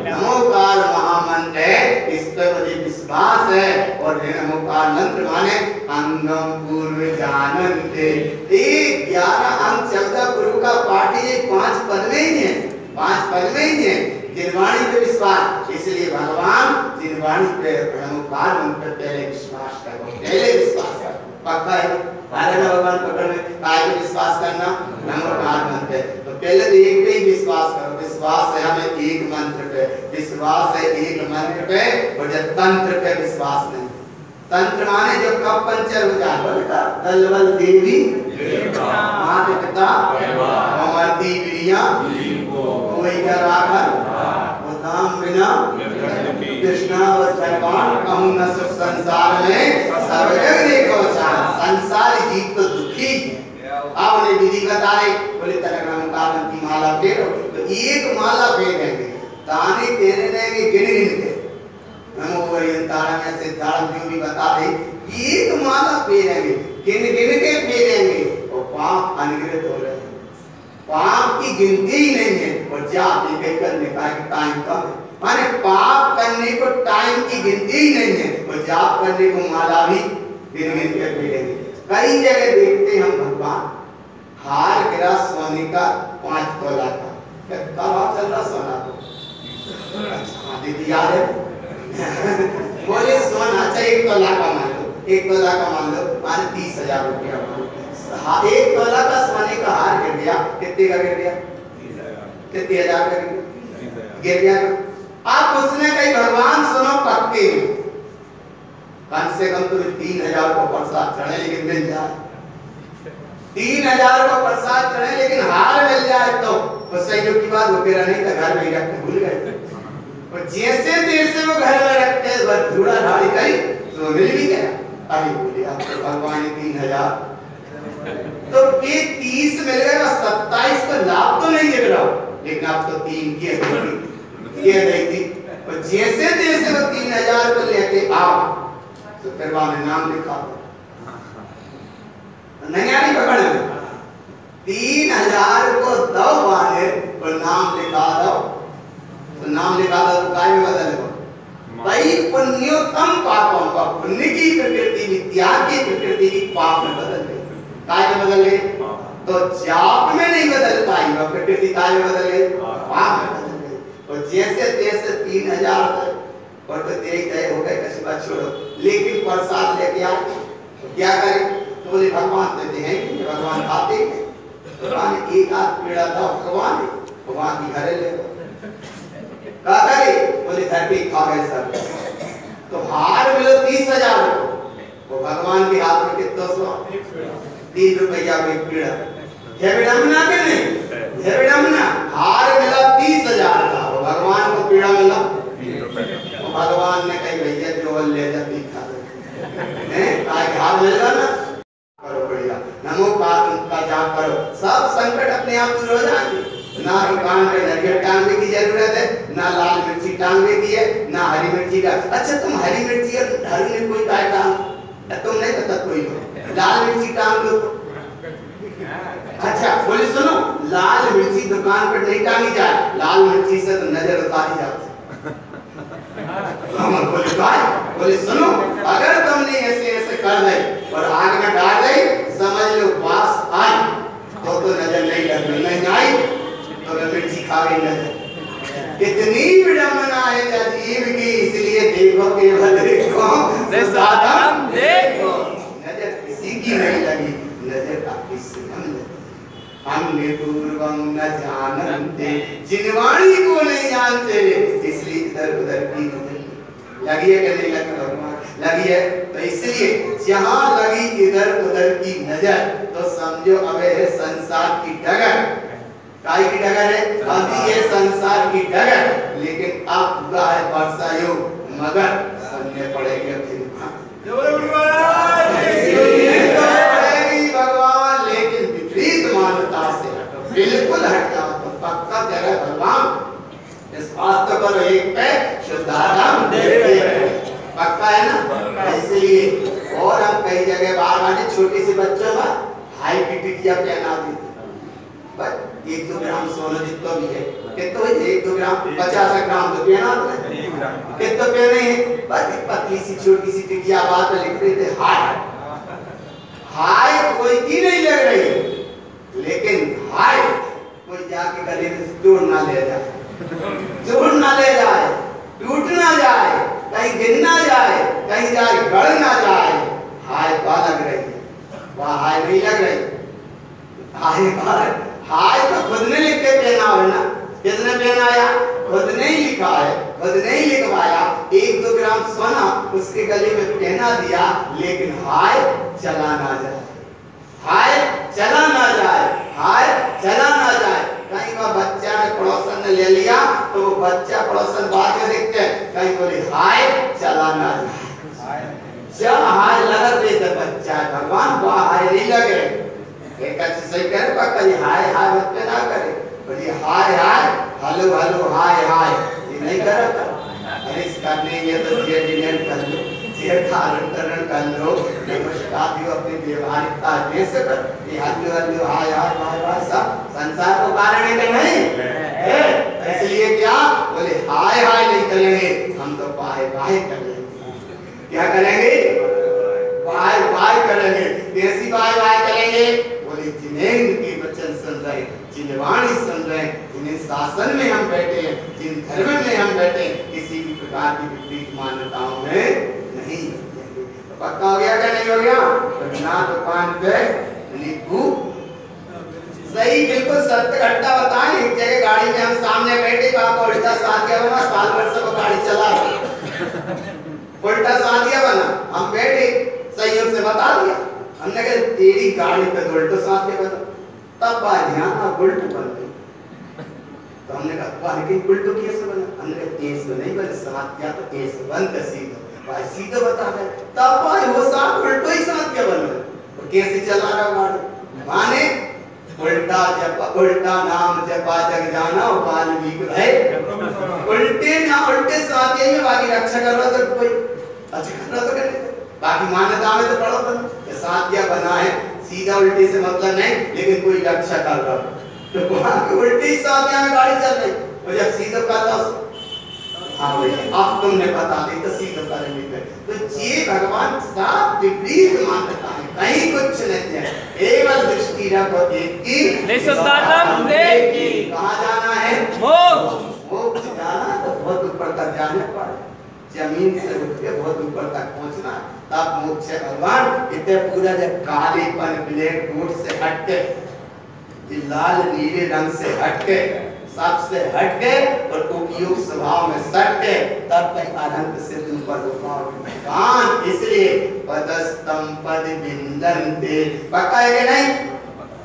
नमोकार महामंत्र है इस पर मुझे विश्वास है और नमोकार मंत्र माने अंगम पूर्व जानन्ते 11 अंग 14 गुरु का पाठ ही 5 पद में ही है 5 पद में ही है जिनवाणी पे विश्वास इसलिए भगवान जिनवाणी पे नमोकार मंत्र पहले विश्वास करो पहले विश्वास करो पक्का है भारत भगवान पकड़ में काय पे विश्वास करना नमोकार मंत्र तो पहले तो एक पे ही विश्वास करो विश्वास है हमें एक मंत्र पे विश्वास है एक मंत्र पे और जब तंत्र पे विश्वास नहीं तंत्र माने जो कब पंचर हो जाए बोलता दलबल देवी माता पिता अमरती प्रिया कोई कराकर उदाम बिना कृष्णा भगवान कहूं न सुख संसार में सब जग देखो संसार जीव तो दुखी आपने विधि बताए बोले तरह की माला फेरो तो एक माला फेरेंगे ताने कहने देंगे गिन गिन के नमो वरियंतारा में से दान जो भी बता दे एक माला फेरेंगे गिन गिन के फेरेंगे और पाप अनगिनत हो रहे हैं पाप की गिनती ही नहीं है और जाति के करने का टाइम कम है माने पाप करने को टाइम की गिनती ही नहीं है और जाप करने को माला भी गिन गिन के फेरेंगे। कई जगह देखते हम भगवान हार गिरा सोने का 5 तोला का कब चल रहा सोना को अच्छा दीदी याद है बोले सोना चाहिए 1 तोला का मान लो 1 तोला का मान लो मान 30,000 रुपया हाँ, 1 तोला का सोने का हार गिर गया, कितने का गिर गया? 30,000 कितने हजार का गिर गया? अब उसने कही भगवान सुनो पक्के कम से कम तुम्हें 3,000 को प्रसाद चढ़े लेकिन मिल जाए, 3,000 को प्रसाद चढ़े लेकिन हार मिल जाए तो संयोग की बात वो कह नहीं था घर में रख के भूल गए। और जैसे तैसे वो घर में रख के बस धूड़ा ढाड़ी करी तो मिल भी गया। अरे बोले आप तो भगवान ने 3,000 तो ये 30 मिल गए और 27 का लाभ तो नहीं दिख रहा, लेकिन आप तो 3 की रही थी। और जैसे तैसे वो 3,000 को लेके आओ तो फिर वहां नाम लिखा नहीं आ रही पकड़ में 3,000 को दो वाले और नाम लिखा दो, तो नाम लिखा दो तो काय में बदल दो भाई पुण्योत्तम पापों का पुण्य की प्रकृति त्याग की प्रकृति की पाप में बदल गई, काय में बदल गई। तो जाप में नहीं बदल पाई वह प्रकृति, काय में बदल गई, पाप में बदल गई। और जैसे तैसे 3,000 और तो देख गए हो गए किसी बात छोड़ो, लेकिन प्रसाद लेके आए तो क्या करें? तो बोले भगवान देते हैं कि भगवान खाते हैं, भगवान एक आध पेड़ा था भगवान की घरे ले क्या करे? बोले घर पे खा गए सब। तो हार मिलो 30,000 को, वो भगवान के हाथ में कितना सो 3 रुपया में एक पेड़ा है विडम्बना के नहीं है विडम्बना। हार मिला 30,000 का, वो भगवान को पेड़ा मिला 3 रुपया। तो भगवान ने कही भैया जो ले जा खा ले हार मिलेगा ना, करो बढ़िया नमो का जाप करो, सब संकट अपने आप दूर हो जाएंगे। ना कान पे नरियल टांगने की जरूरत है, ना लाल मिर्ची टांगने की है, ना हरी मिर्ची का। अच्छा तुम हरी मिर्ची और हरी में कोई काय टांग, तुम नहीं पता कोई लाल मिर्ची टांग दो। अच्छा बोले सुनो, लाल मिर्ची दुकान पर नहीं टांगी जाए, लाल मिर्ची से तो नजर उतारी जाती। बोले भाई, बोले सुनो अगर तुमने ऐसे ऐसे कर दे और आग में डाल दे, समझ लो पास आई तो नजर नहीं लगनी, नहीं आई तो मिर्ची खा गई नजर। कितनी विडम्बना है जीव की, इसलिए देखो केवल देखो साधन देखो। नजर किसी की नहीं लगी, नजर आपकी सिद्धम लगी। हमने पूर्वम न जानते, जिनवाणी को नहीं जानते, इसलिए इधर उधर की नजर लगी है कि नहीं लगी? भगवान लगी है। तो इसलिए जहां लगी इधर उधर की नजर तो समझो अब है संसार की डगर। काय की डगर है? अभी ये संसार की डगर, लेकिन अब हुआ है वर्षा योग, मगर सुनने पड़ेंगे भगवान, लेकिन विपरीत मान्यता से बिल्कुल हट जाओ तो पक्का जगह भगवान इस बात तो करो एक पे शुद्धात्म पक्का है ना। इसलिए और हम कई जगह बार छोटी सी बच्चों का हाई की टिकिया पहना दी, बस 1-2 ग्राम सोना जितना भी है, कितना है 1-2 ग्राम 50 ग्राम तो पहना दो, कितना पहने हैं बस पतली सी छोटी सी टिकिया बात लिख रहे थे हाय। हाय कोई की नहीं लग रही, लेकिन हाय कोई जाके गले में जोड़ ना ले जाए, जोड़ ना ले जाए, टूट ना जाए, कहीं गिर ना जाए, कहीं जाए गड़ ना जाए। हाय बात लग रही है, वह हाय नहीं लग रही। हाय तो खुद ने लिख के पहना है ना, किसने पहनाया? खुद ने ही लिखा है, खुद ने ही लिखवाया। 1-2 ग्राम सोना उसके गले में पहना दिया, लेकिन हाय चला ना जाए, हाय चला ना जाए, हाय चला ना जाए। कहीं का बच्चा ने पड़ोसन ने ले लिया तो वो बच्चा पड़ोसन बाद में देखते हैं, कहीं बोले हाय चला ना जाए। जब हाय लग रहे थे बच्चा भगवान वह हाय नहीं लगे, एक अच्छे सही करे पक्का ये हाय हाय बच्चे ना करे, बोलिए हाय हाय हेलो हेलो हाय हाय ये नहीं करता। अरे करने ये तो ये डिनर कर लो, ये धारण कर लो, नमस्कार दियो अपनी व्यवहारिकता जैसे कर, ये हेलो हेलो हाय हाय हाय हाय सब संसार को कारण है कि नहीं? इसलिए क्या बोले हाय हाय नहीं करेंगे हम तो बाय बाय करेंगे। क्या करेंगे? बाय बाय करेंगे। कैसी बाय बाय करेंगे? बोले जिन्हें इनके वचन सुन रहे, जिन वाणी सुन रहे, जिन्हें शासन में हम बैठे हैं, जिन धर्म में हम बैठे हैं, किसी भी प्रकार की विपरीत मान्यताओं में नहीं। तो पक्का हो गया क्या नहीं हो गया? तो ना दुकान पे लिखू सही बिल्कुल सत्य घटना बताएं। एक जगह गाड़ी में हम सामने बैठे, बाप उल्टा साथिया बना, साल भर से वो गाड़ी चला उल्टा साथिया बना, हम बैठे संयोग से बता दिया, हमने कहा तेरी गाड़ी पे उल्टा साथिया बना, तब ध्यान उल्ट बन गई। तो हमने कहा उल्टो कैसे बना? हमने कहा ऐसे नहीं बने, साथिया तो ऐसे बनता सीधा भाई, सीधा बता दे। तब भाई वो साथ उल्टो ही साथिया बना, और कैसे चला रहा गाड़ी? माने उल्टा जपा, उल्टा नाम जपा जग जाना वाल्मीकि है, उल्टे ना उल्टे साथिया में बाकी रक्षा कर रहा था कोई, अच्छा कर रहा था नहीं, बाकी मान्यता में तो पढ़ो तो साथिया बना है, सीधा उल्टे से मतलब नहीं, लेकिन कोई रक्षा कर रहा है, तो वहां उल्टी साथिया में गाड़ी चल रही, और जब सीधा कर रहा हाँ भैया अब तुमने बता दी तो सीधा करेंगे। तो ये भगवान साफ विपरीत मान्यता है, कहीं कुछ नहीं है, केवल दृष्टि रखो एक की निसंतानम देव की। कहाँ जाना है? मोक्ष जाना, तो बहुत ऊपर तक जाने पर जमीन से उठ के बहुत ऊपर तक पहुंचना, तब मोक्ष है भगवान। इतने पूरा जब कालेपन ब्लैक बोर्ड से हट के, लाल नीले रंग से हट के, सबसे हट के और उपयुक्त स्वभाव में सट के, तब कहीं अनंत से तुम पर भगवान। इसलिए पदस्तम पद बिंदन्ते, पक्का है कि नहीं?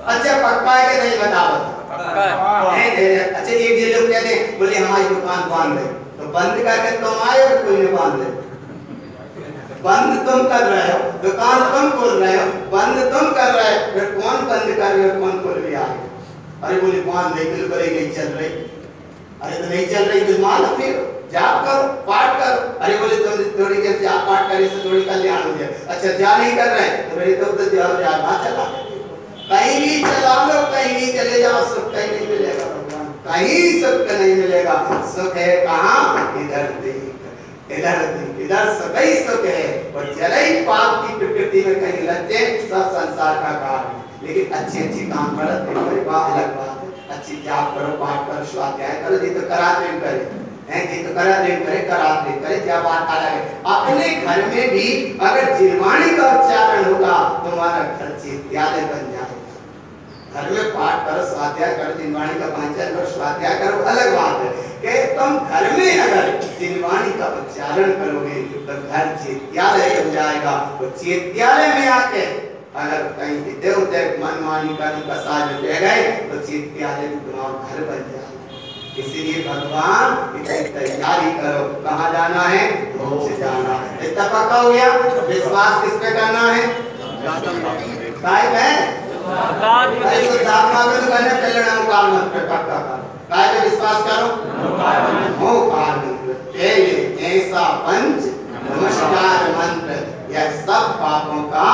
अच्छा पक्का है कि नहीं बताओ? अच्छा एक ये लोग कहते हैं बोले हमारी दुकान बंद है, तो बंद करके तुम आए और कोई नहीं बांध ले, बंद तुम कर रहे हो, दुकान तुम खोल रहे हो, बंद तुम कर रहे हो, फिर कौन बंद कर रहे हो कौन खोल भी आए? अरे बोले बांध ले, बिल्कुल नहीं चल रही, अरे तो नहीं चल रही तो मान फिर जाप करो, पाठ करो। अरे बोले तुम थोड़ी के जाप पाठ करे से थोड़ी कल्याण हो जाए, अच्छा जा नहीं कर रहे तो मेरे तो जाओ जा चला, कहीं भी चला लो, कहीं भी चले जाओ, सुख कहीं नहीं मिलेगा भगवान, कहीं सुख नहीं मिलेगा। सुख है कहाँ? इधर सभी सुख है, और जलाई पाप की प्रकृति में कहीं लगे सब संसार का कारण। लेकिन अच्छी काम करो, अलग बात है, अच्छी जाप करो, पाठ करो, स्वाध्याय करो, ये तो कराते करे हैं, ये तो कराते करे, क्या बात अलग है। अपने घर में भी अगर जिरवाणी का उच्चारण होगा तो हमारा घर विद्यालय बन जाएगा। घर में पाठ करो, स्वाध्याय करो, जिनवाणी का वाचन करो, स्वाध्याय करो, अलग बात है कि तुम घर में अगर जिनवाणी का उच्चारण करोगे तो घर चैत्यालय हो जाएगा। तो चैत्यालय में आके अगर कहीं इधर उधर मनमानी कर्म का साज रह गए तो चैत्यालय में तुम्हारा घर बन जाएगा। इसीलिए भगवान इतनी तैयारी करो, कहाँ जाना है? मोक्ष जाना है। इतना पक्का हो गया? विश्वास किस पे करना है? काय में काय में विश्वास करो, मोकार मंत्र ऐसा पंच नमस्कार मंत्र, यह सब पापों का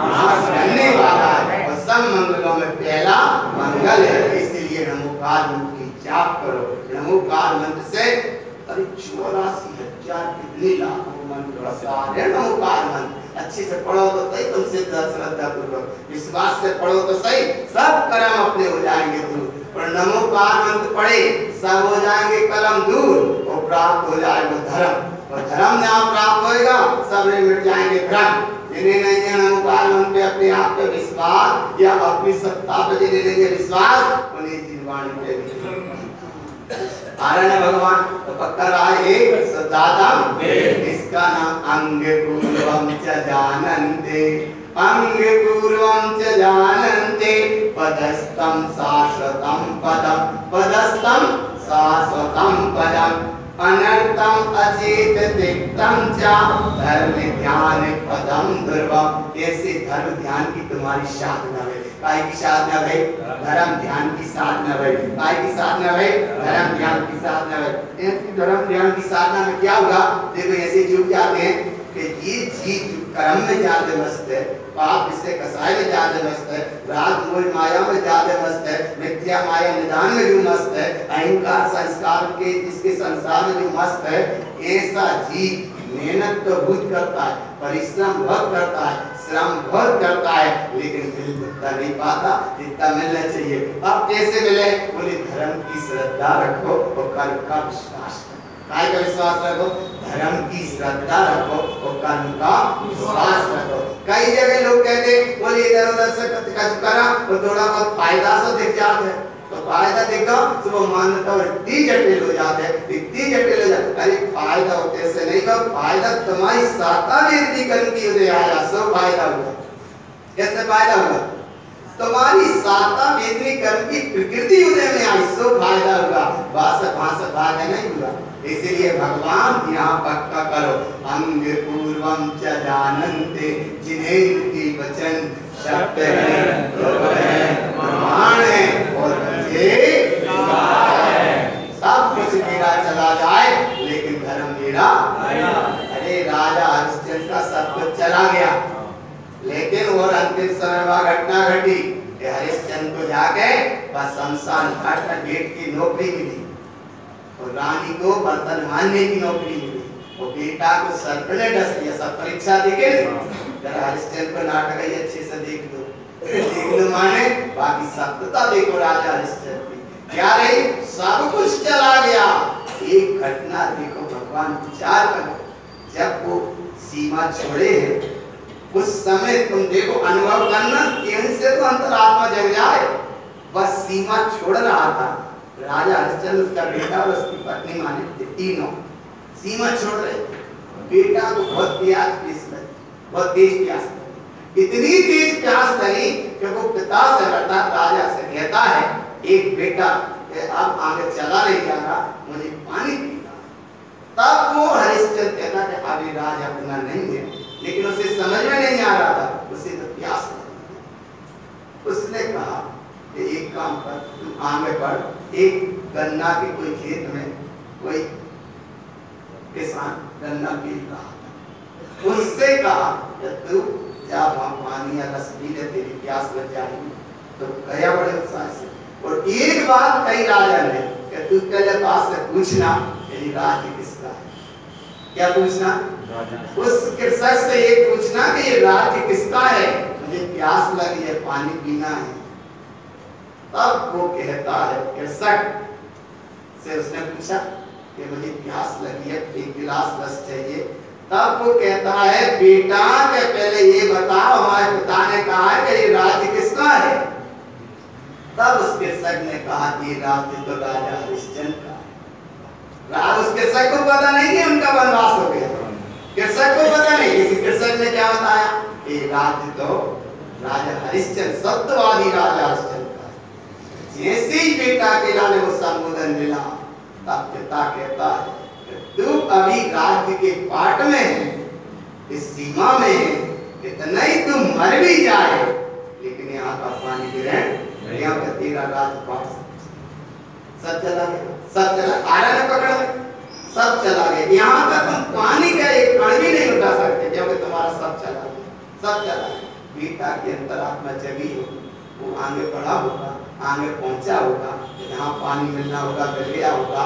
नाश करने वाला है और सब मंगलों में पहला मंगल है। इसलिए नमोकार मंत्र की जाप करो। नमोकार मंत्र से करीब 84,000 कितने लाखों मंत्र सारे नमोकार मंत्र अच्छे से पढ़ो तो सही, तुमसे श्रद्धा पूर्वक विश्वास से पढ़ो तो सही, सब कर्म अपने हो जाएंगे दूर। और नमोकार मंत्र पढ़े सब हो जाएंगे कर्म दूर और प्राप्त हो जाएगा धर्म, और धर्म जहाँ प्राप्त होएगा सब मिट जाएंगे भ्रम। जिन्हें नहीं है नमोकार मंत्र पे अपने आप पे विश्वास या अपनी सत्ता पे जिन्हें नहीं है विश्वास, उन्हें जिनवाणी पे आरण भगवान तो पक्का रहा एक सदातम, इसका नाम अंग पूर्वम च जानन्ते, अंग पूर्वम च जानन्ते, पदस्थम शाश्वतम पदम, पदस्थम शाश्वतम पदम, अनर्थम अचेत तिक्तम च धर्म ध्यान पदम दुर्लभम। ऐसे धर्म ध्यान की तुम्हारी साधना है, काय की साधना है? धर्म ध्यान की साधना है। काय की साधना है? धर्म ध्यान की साधना है। ऐसी धर्म ध्यान की साधना में क्या होगा? देखो ऐसे जुग जाते हैं कि ये जीव कर्म में ज्यादा मस्त है, पाप इससे कसाय में ज्यादा मस्त है, राग मोह माया में ज्यादा मस्त है, मिथ्या माया निदान में जो मस्त है, अहंकार संस्कार के इसके संसार में जो मस्त है, ऐसा जीव मेहनत तो बहुत करता है, परिश्रम बहुत करता है, श्रम बहुत करता है, लेकिन मिल जितना नहीं पाता जितना मिलना चाहिए। अब कैसे मिले? बोले धर्म की श्रद्धा रखो और कर्म का विश्वास काय का विश्वास रखो? धर्म की श्रद्धा रखो और कर्म का विश्वास रखो। कई जगह लोग कहते बोले इधर उधर से कुछ करा तो थोड़ा बहुत फायदा से दिख जाता है, तो फायदा देखा तो वो मान्यता और इतनी जटिल हो जाते हैं, इतनी जटिल हो जाती है। अरे फायदा होते से नहीं का फायदा तुम्हारी साता में इतनी कर्म की उदय आया सो फायदा हुआ। कैसे फायदा हुआ? तुम्हारी साता वेदनी कर्म की प्रकृति उदय में आई सो फायदा हुआ, भाषा फायदा नहीं हुआ। इसलिए भगवान यहाँ पक्का करो, अंग पूर्वम च जानन्ते जिनेन्द्रिय वचन सत्य है, प्रमाण है और सब कुछ मेरा चला जाए लेकिन धर्म मेरा। अरे राजा हरिश्चंद्र का सब कुछ चला गया, लेकिन और अंतिम समय वह घटना घटी कि हरिश्चंद्र को जाके बस शमशान घाट पर गेट की नौकरी मिली और रानी को बर्तन मानने की नौकरी मिली और बेटा को सर्प ने डस लिया। सब परीक्षा देखे जरा हरिश्चंद्र को नाटक ही अच्छे से देख लो माने बाकी सत्यता देखो। राजा हरिश्चंद्र की क्या रही? सब कुछ चला गया। एक घटना देखो, भगवान विचार करो, जब वो सीमा छोड़े हैं उस समय तुम देखो, अनुभव करना इनसे तो अंतरात्मा जग जाए। बस सीमा छोड़ रहा था राजा हरिश्चंद्र, उसका बेटा और उसकी पत्नी माने तीनों सीमा छोड़ रहे। बेटा को बहुत प्यास लगी, बहुत तेज प्यास लगी, इतनी तेज प्यास लगी कि वो पिता से लड़ता राजा से कहता है, एक बेटा अब आगे चला नहीं जा रहा, मुझे पानी पीना। तब वो हरिश्चंद्र कहता कि अभी राजा अपना नहीं है, लेकिन उसे समझ में नहीं आ रहा था, उसे तो प्यास लगी। उसने कहा कि एक काम कर, तुम आगे बढ़, एक गन्ना के कोई खेत में कोई किसान गन्ना पी रहा था, उससे कहा कि तू जा वहां पानी या रस पी ले, तेरी प्यास लग जाएगी। तो गया बड़े उत्साह से, और एक बात कही राजा ने कि तू पहले पास से पूछना कि राज्य किसका है। क्या पूछना? उस कृषक से ये पूछना कि ये राज्य किसका है, मुझे प्यास लगी है, पानी पीना है। तब वो कहता है, कृषक से उसने पूछा कि मुझे प्यास लगी है, एक गिलास रस चाहिए। तब वो कहता है, बेटा के पहले ये बताओ, हमारे पिता ने कहा है कि ये राज्य किसका है। तब उस कृषक ने कहा कि राज्य तो राजा हरिश्चंद्र का है। उस कृषक को पता नहीं कि उनका वनवास हो गया, कृषक को पता नहीं, लेकिन कृषक ने क्या बताया कि राज्य तो राजा हरिश्चंद्र, सत्यवादी राजा हरिश्चंद्र का। जैसे ही बेटा के लाने को संबोधन मिला, तब पिता कहता है तू अभी राज्य के पाट में है, इस सीमा में है, इतना ही तू मर भी जाए लेकिन यहाँ का पानी ग्रहण, यहाँ का तेरा राजपाट सब चला गया, सब चला, आरा ने पकड़ सब चला गया। यहाँ का तुम पानी का एक कण भी नहीं उठा सकते, क्योंकि तुम्हारा सब चला गया, सब चला गया। बेटा की अंतरात्मा जगी हो, वो आगे बढ़ा होगा, आगे पहुंचा होगा, यहाँ पानी मिलना होगा, मिल गया होगा,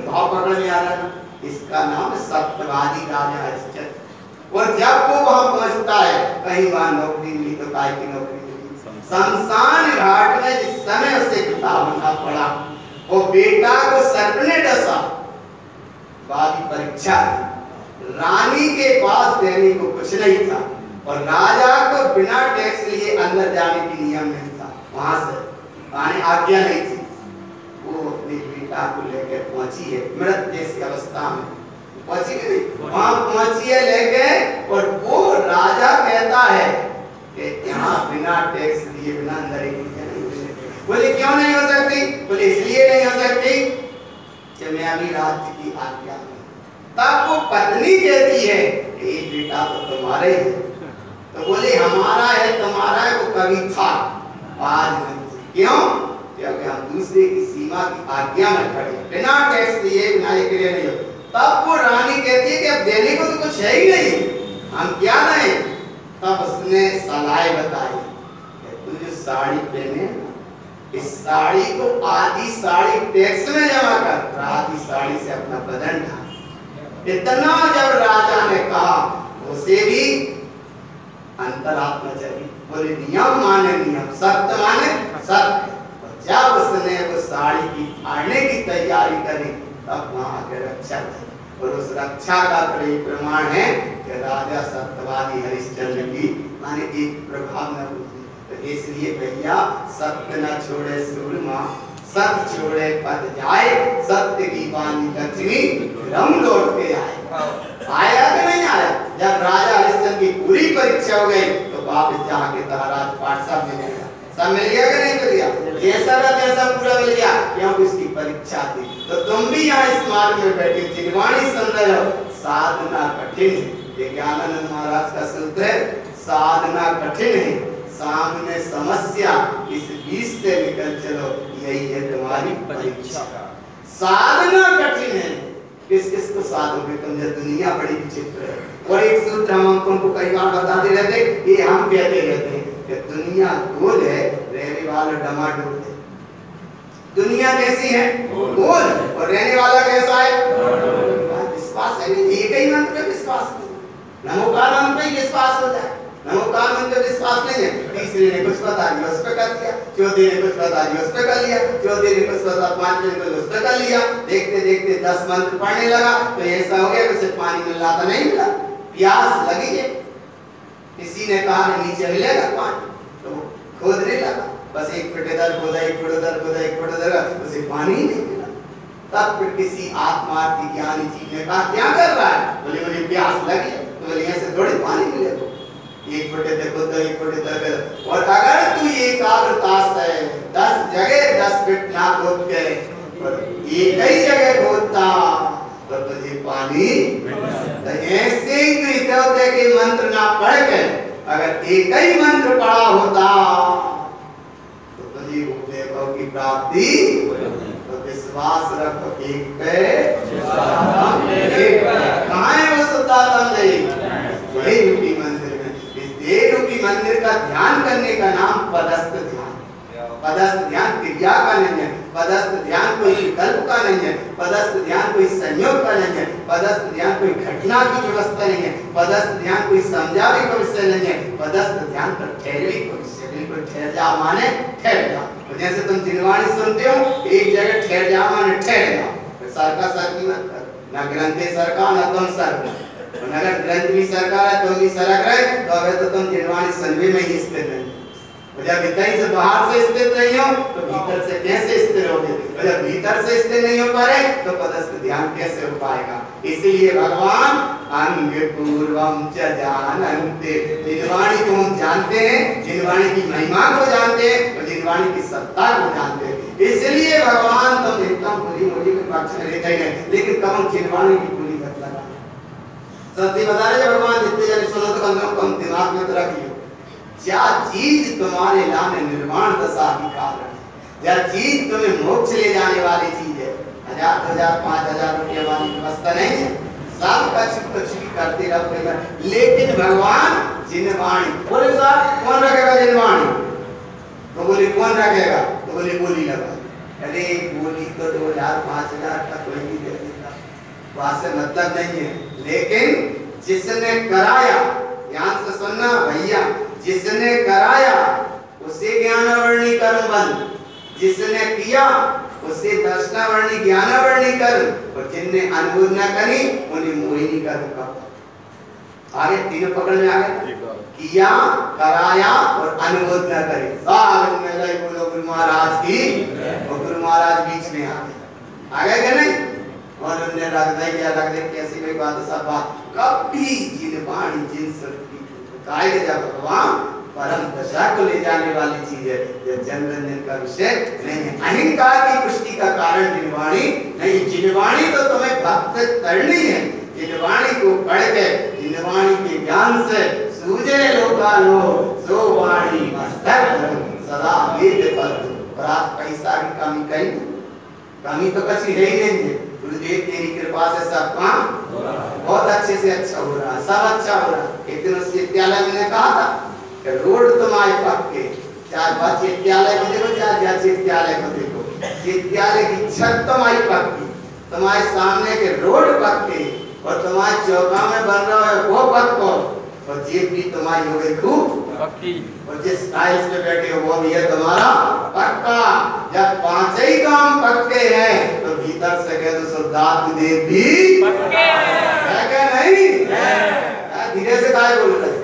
भाव पकड़ में आ रहा है। इसका नाम सत्यवादी राजा हरिश्चंद्र। और जब वो वहां पहुंचता है, कहीं वहां नौकरी मिली तो काय की नौकरी मिली, शमशान घाट में जिस समय उसे खड़ा होना पड़ा, वो बेटा को सर्प ने डसा, बाकी परीक्षा थी, रानी के पास देने को कुछ नहीं था और राजा को बिना टैक्स लिए अंदर जाने की नियम नहीं था, वहां से आने आज्ञा नहीं थी। वो अपने बेटा को लेकर पहुंची है, मृत जैसी अवस्था में पहुंची है, वहां पहुंची है लेके, और वो राजा कहता है कि यहाँ बिना टैक्स लिए बिना अंदर ही नहीं हो सकती। बोले क्यों नहीं हो सकती? बोले इसलिए नहीं हो सकती कि मैं अभी राज्य की आज्ञा हूं। तब वो पत्नी कहती है कि ये बेटा तो तुम्हारा ही है। तो बोले हमारा है तुम्हारा है, वो कभी था आज नहीं। क्यों? क्योंकि हम दूसरे की सीमा की आज्ञा में खड़े, बिना टैक्स दिए, बिना ये लिए नहीं हो। तब वो रानी कहती है कि अब देने को तो कुछ है ही नहीं, हम क्या दें? तब उसने सलाह बताई कि तू जो साड़ी पहने, इस साड़ी को आधी साड़ी टैक्स में जमा कर, आधी साड़ी से अपना बदन ढाक। इतना जब राजा ने कहा, उसे भी अंतरात्मा जगी। बोले नियम माने नियम, सत्य माने सत्य। जब उसने वो साड़ी की फाड़ने की तैयारी करी, तब वहां आके रक्षा की। और उस रक्षा का प्रमाण है कि राजा सत्यवादी हरिश्चंद्र की माने एक प्रभाव न होती। तो इसलिए भैया सत्य न छोड़े सूरमा, सत्य छोड़े पद जाए, सत्य की वाणी लक्ष्मी रम लौट के आए। आया कि नहीं आया? जब राजा हरिश्चंद्र की पूरी परीक्षा हो गई तो वापस जाके राजपाट सब मिल गया। सब मिल गया कि नहीं मिल गया? जैसा का तैसा पूरा मिल गया, क्योंकि उसकी परीक्षा थी। तो तुम भी यहाँ इस मार्ग में बैठे जिनवाणी सुन रहे हो, साधना कठिन है। ये ज्ञानानंद महाराज का सूत्र है, साधना कठिन है, सामने समस्या, इस बीच से निकल चलो, यही है तुम्हारी परीक्षा। साधना कठिन है, किस किस को साधोगे तुम? जब दुनिया बड़ी विचित्र है। और एक सूत्र हम तुमको कई बार बताते रहते, ये हम कहते रहते हैं कि दुनिया गोल है, रहने वाला डमाडोल है। दुनिया कैसी है? गोल। और रहने वाला कैसा है? विश्वास है नहीं, एक ही मंत्र पे विश्वास नहीं। नमोकार मंत्र पे विश्वास हो जाए, नमोकार मंत्र पे विश्वास नहीं है। तीसरे ने कुछ बता दिया, उस पे कर दिया। चौथे ने कुछ बता दिया, उस पे कर लिया। चौथे ने कुछ बता, पांचवें ने उस पे कर लिया। देखते देखते 10 मंत्र पढ़ने लगा तो ऐसा हो गया कि सिर्फ पानी मिल रहा था, नहीं मिला, प्यास लगी है। किसी ने कहा नीचे मिलेगा पानी, तो खोदने लगा, बस 1 फुट इधर खोदा, 1 फुट उधर खोदा, 1 फुट उधर, उसे पानी ही नहीं मिला। तब फिर किसी आत्मार्थी ज्ञानी जी ने कहा क्या कर रहा है? बोले मुझे प्यास लगी। तो बोले ऐसे थोड़ी पानी मिलेगा, 1 फुट इधर खोदा, 1 फुट इधर। और अगर तू एकाग्रता से 10 जगह 10 फुट ना खोद के और एक ही जगह खोदता तो तुझे पानी तो ऐसे ही त्रिदेवता के मंत्र ना पढ़ के अगर एक ही मंत्र पढ़ा होता तो तुझे वैभव की प्राप्ति। तो विश्वास रखो एक पे, कहाँ है वो शुद्धात्म जी? वही रूपी मंदिर में। इस देह रूपी मंदिर का ध्यान करने का नाम पदस्थ ध्यान। पदस्थ ध्यान क्रिया का नहीं है, पदस्थ ध्यान कोई विकल्प का नहीं है, पदस्थ ध्यान कोई संयोग का नहीं है, पदस्थ ध्यान कोई घटना की व्यवस्था नहीं है, पदस्थ ध्यान कोई समझावे का विषय नहीं है, पदस्थ ध्यान पर ठहरे का विषय। बिल्कुल ठहर जा माने ठहर जा। तो जैसे तुम जिनवाणी सुनते हो, एक जगह ठहर जा माने ठहर जा। सरका सरकी मत कर, ना ग्रंथे सरका ना तुम सरका। और अगर ग्रंथ भी सरका है तो भी सरक रहे तो अगर तो तुम जिनवाणी सुनने में ही स्थिर नहीं। जब भीतर से बाहर से स्थिर नहीं हो तो भीतर से कैसे स्थिर होगे? जब भीतर से स्थिर नहीं हो पा रहे तो पदस्थ ध्यान कैसे हो पाएगा? इसलिए भगवान अंग पूर्वम च जानन्ते, जिनवाणी को हम जानते हैं, जिनवाणी की महिमा को जानते हैं और जिनवाणी की सत्ता को जानते हैं। इसलिए भगवान तुम एकदम पूरी मोटी के पक्ष में रहते हैं, लेकिन कम जिनवाणी की पूरी घट लगा। सत्य बता रहे भगवान, जितने जन सुनो तो कम दिमाग में तो रखिए, क्या चीज तुम्हारे लाने निर्माण दशा की कारण है, क्या चीज तुम्हें मोक्ष ले जाने वाली चीज है, 1000, 2000, 5000 रुपये वाली व्यवस्था नहीं है। सब कुछ भी करते रहो, लेकिन भगवान जिनवाणी बोले साहब कौन रखेगा जिनवाणी? तो बोले कौन रखेगा? तो बोले बोली लगा। अरे बोली तो 2000, 5000 का कोई भी दे देगा, वहां से मतलब नहीं है। लेकिन जिसने कराया, ध्यान से सुनना भैया, जिसने कराया उसे ज्ञानावर्णी कर्म बंद, जिसने किया उसे दर्शनावर्णी ज्ञानावर्णी कर्म, और जिनने अनुभव न करी उन्हें मोहिनी कर्म का। आगे तीनों पकड़ में आ गए, किया, कराया और अनुभव न करे। सावन में लय बोलो गुरु महाराज की, और गुरु महाराज बीच में आ गए क्या नहीं? और उन्होंने रख दे कैसी कोई बात, सब बात कभी जिनवाणी जिन सब काय जब भगवान परम दशा को ले जाने वाली चीज है, जब जनरंजन का विषय नहीं है। अहंकार की पुष्टि का कारण जिनवाणी नहीं। जिनवाणी तो तुम्हें भक्त करनी है, जिनवाणी को पढ़ के जिनवाणी के ज्ञान से सूझे लोकालो सो वाणी मस्तक सदा वेद पर। और आज पैसा की कमी तो कभी है ही नहीं है। गुरुदेव तेरी कृपा से सब काम बहुत अच्छे से अच्छा हो रहा है, सब अच्छा हो रहा है। एक दिन उस विद्यालय में कहा था कि रोड तुम्हारे पक्के, चाहे बच्चे विद्यालय को देखो चाहे बच्चे विद्यालय को देखो, विद्यालय की छत तुम्हारी पक्की, तुम्हारे सामने के रोड पक्के, और तुम्हारे चौका में बन रहा है वो पक्को, और जेब भी तुम्हारी हो गई खूब पक्की। और जिस टाइल्स पे बैठे हो वो भी है तुम्हारा पक्का। जब पांच ही काम पक्के हैं तो भीतर से कह दो शुद्धात्म देव भी पक्के है क्या नहीं? धीरे से काय बोल रहे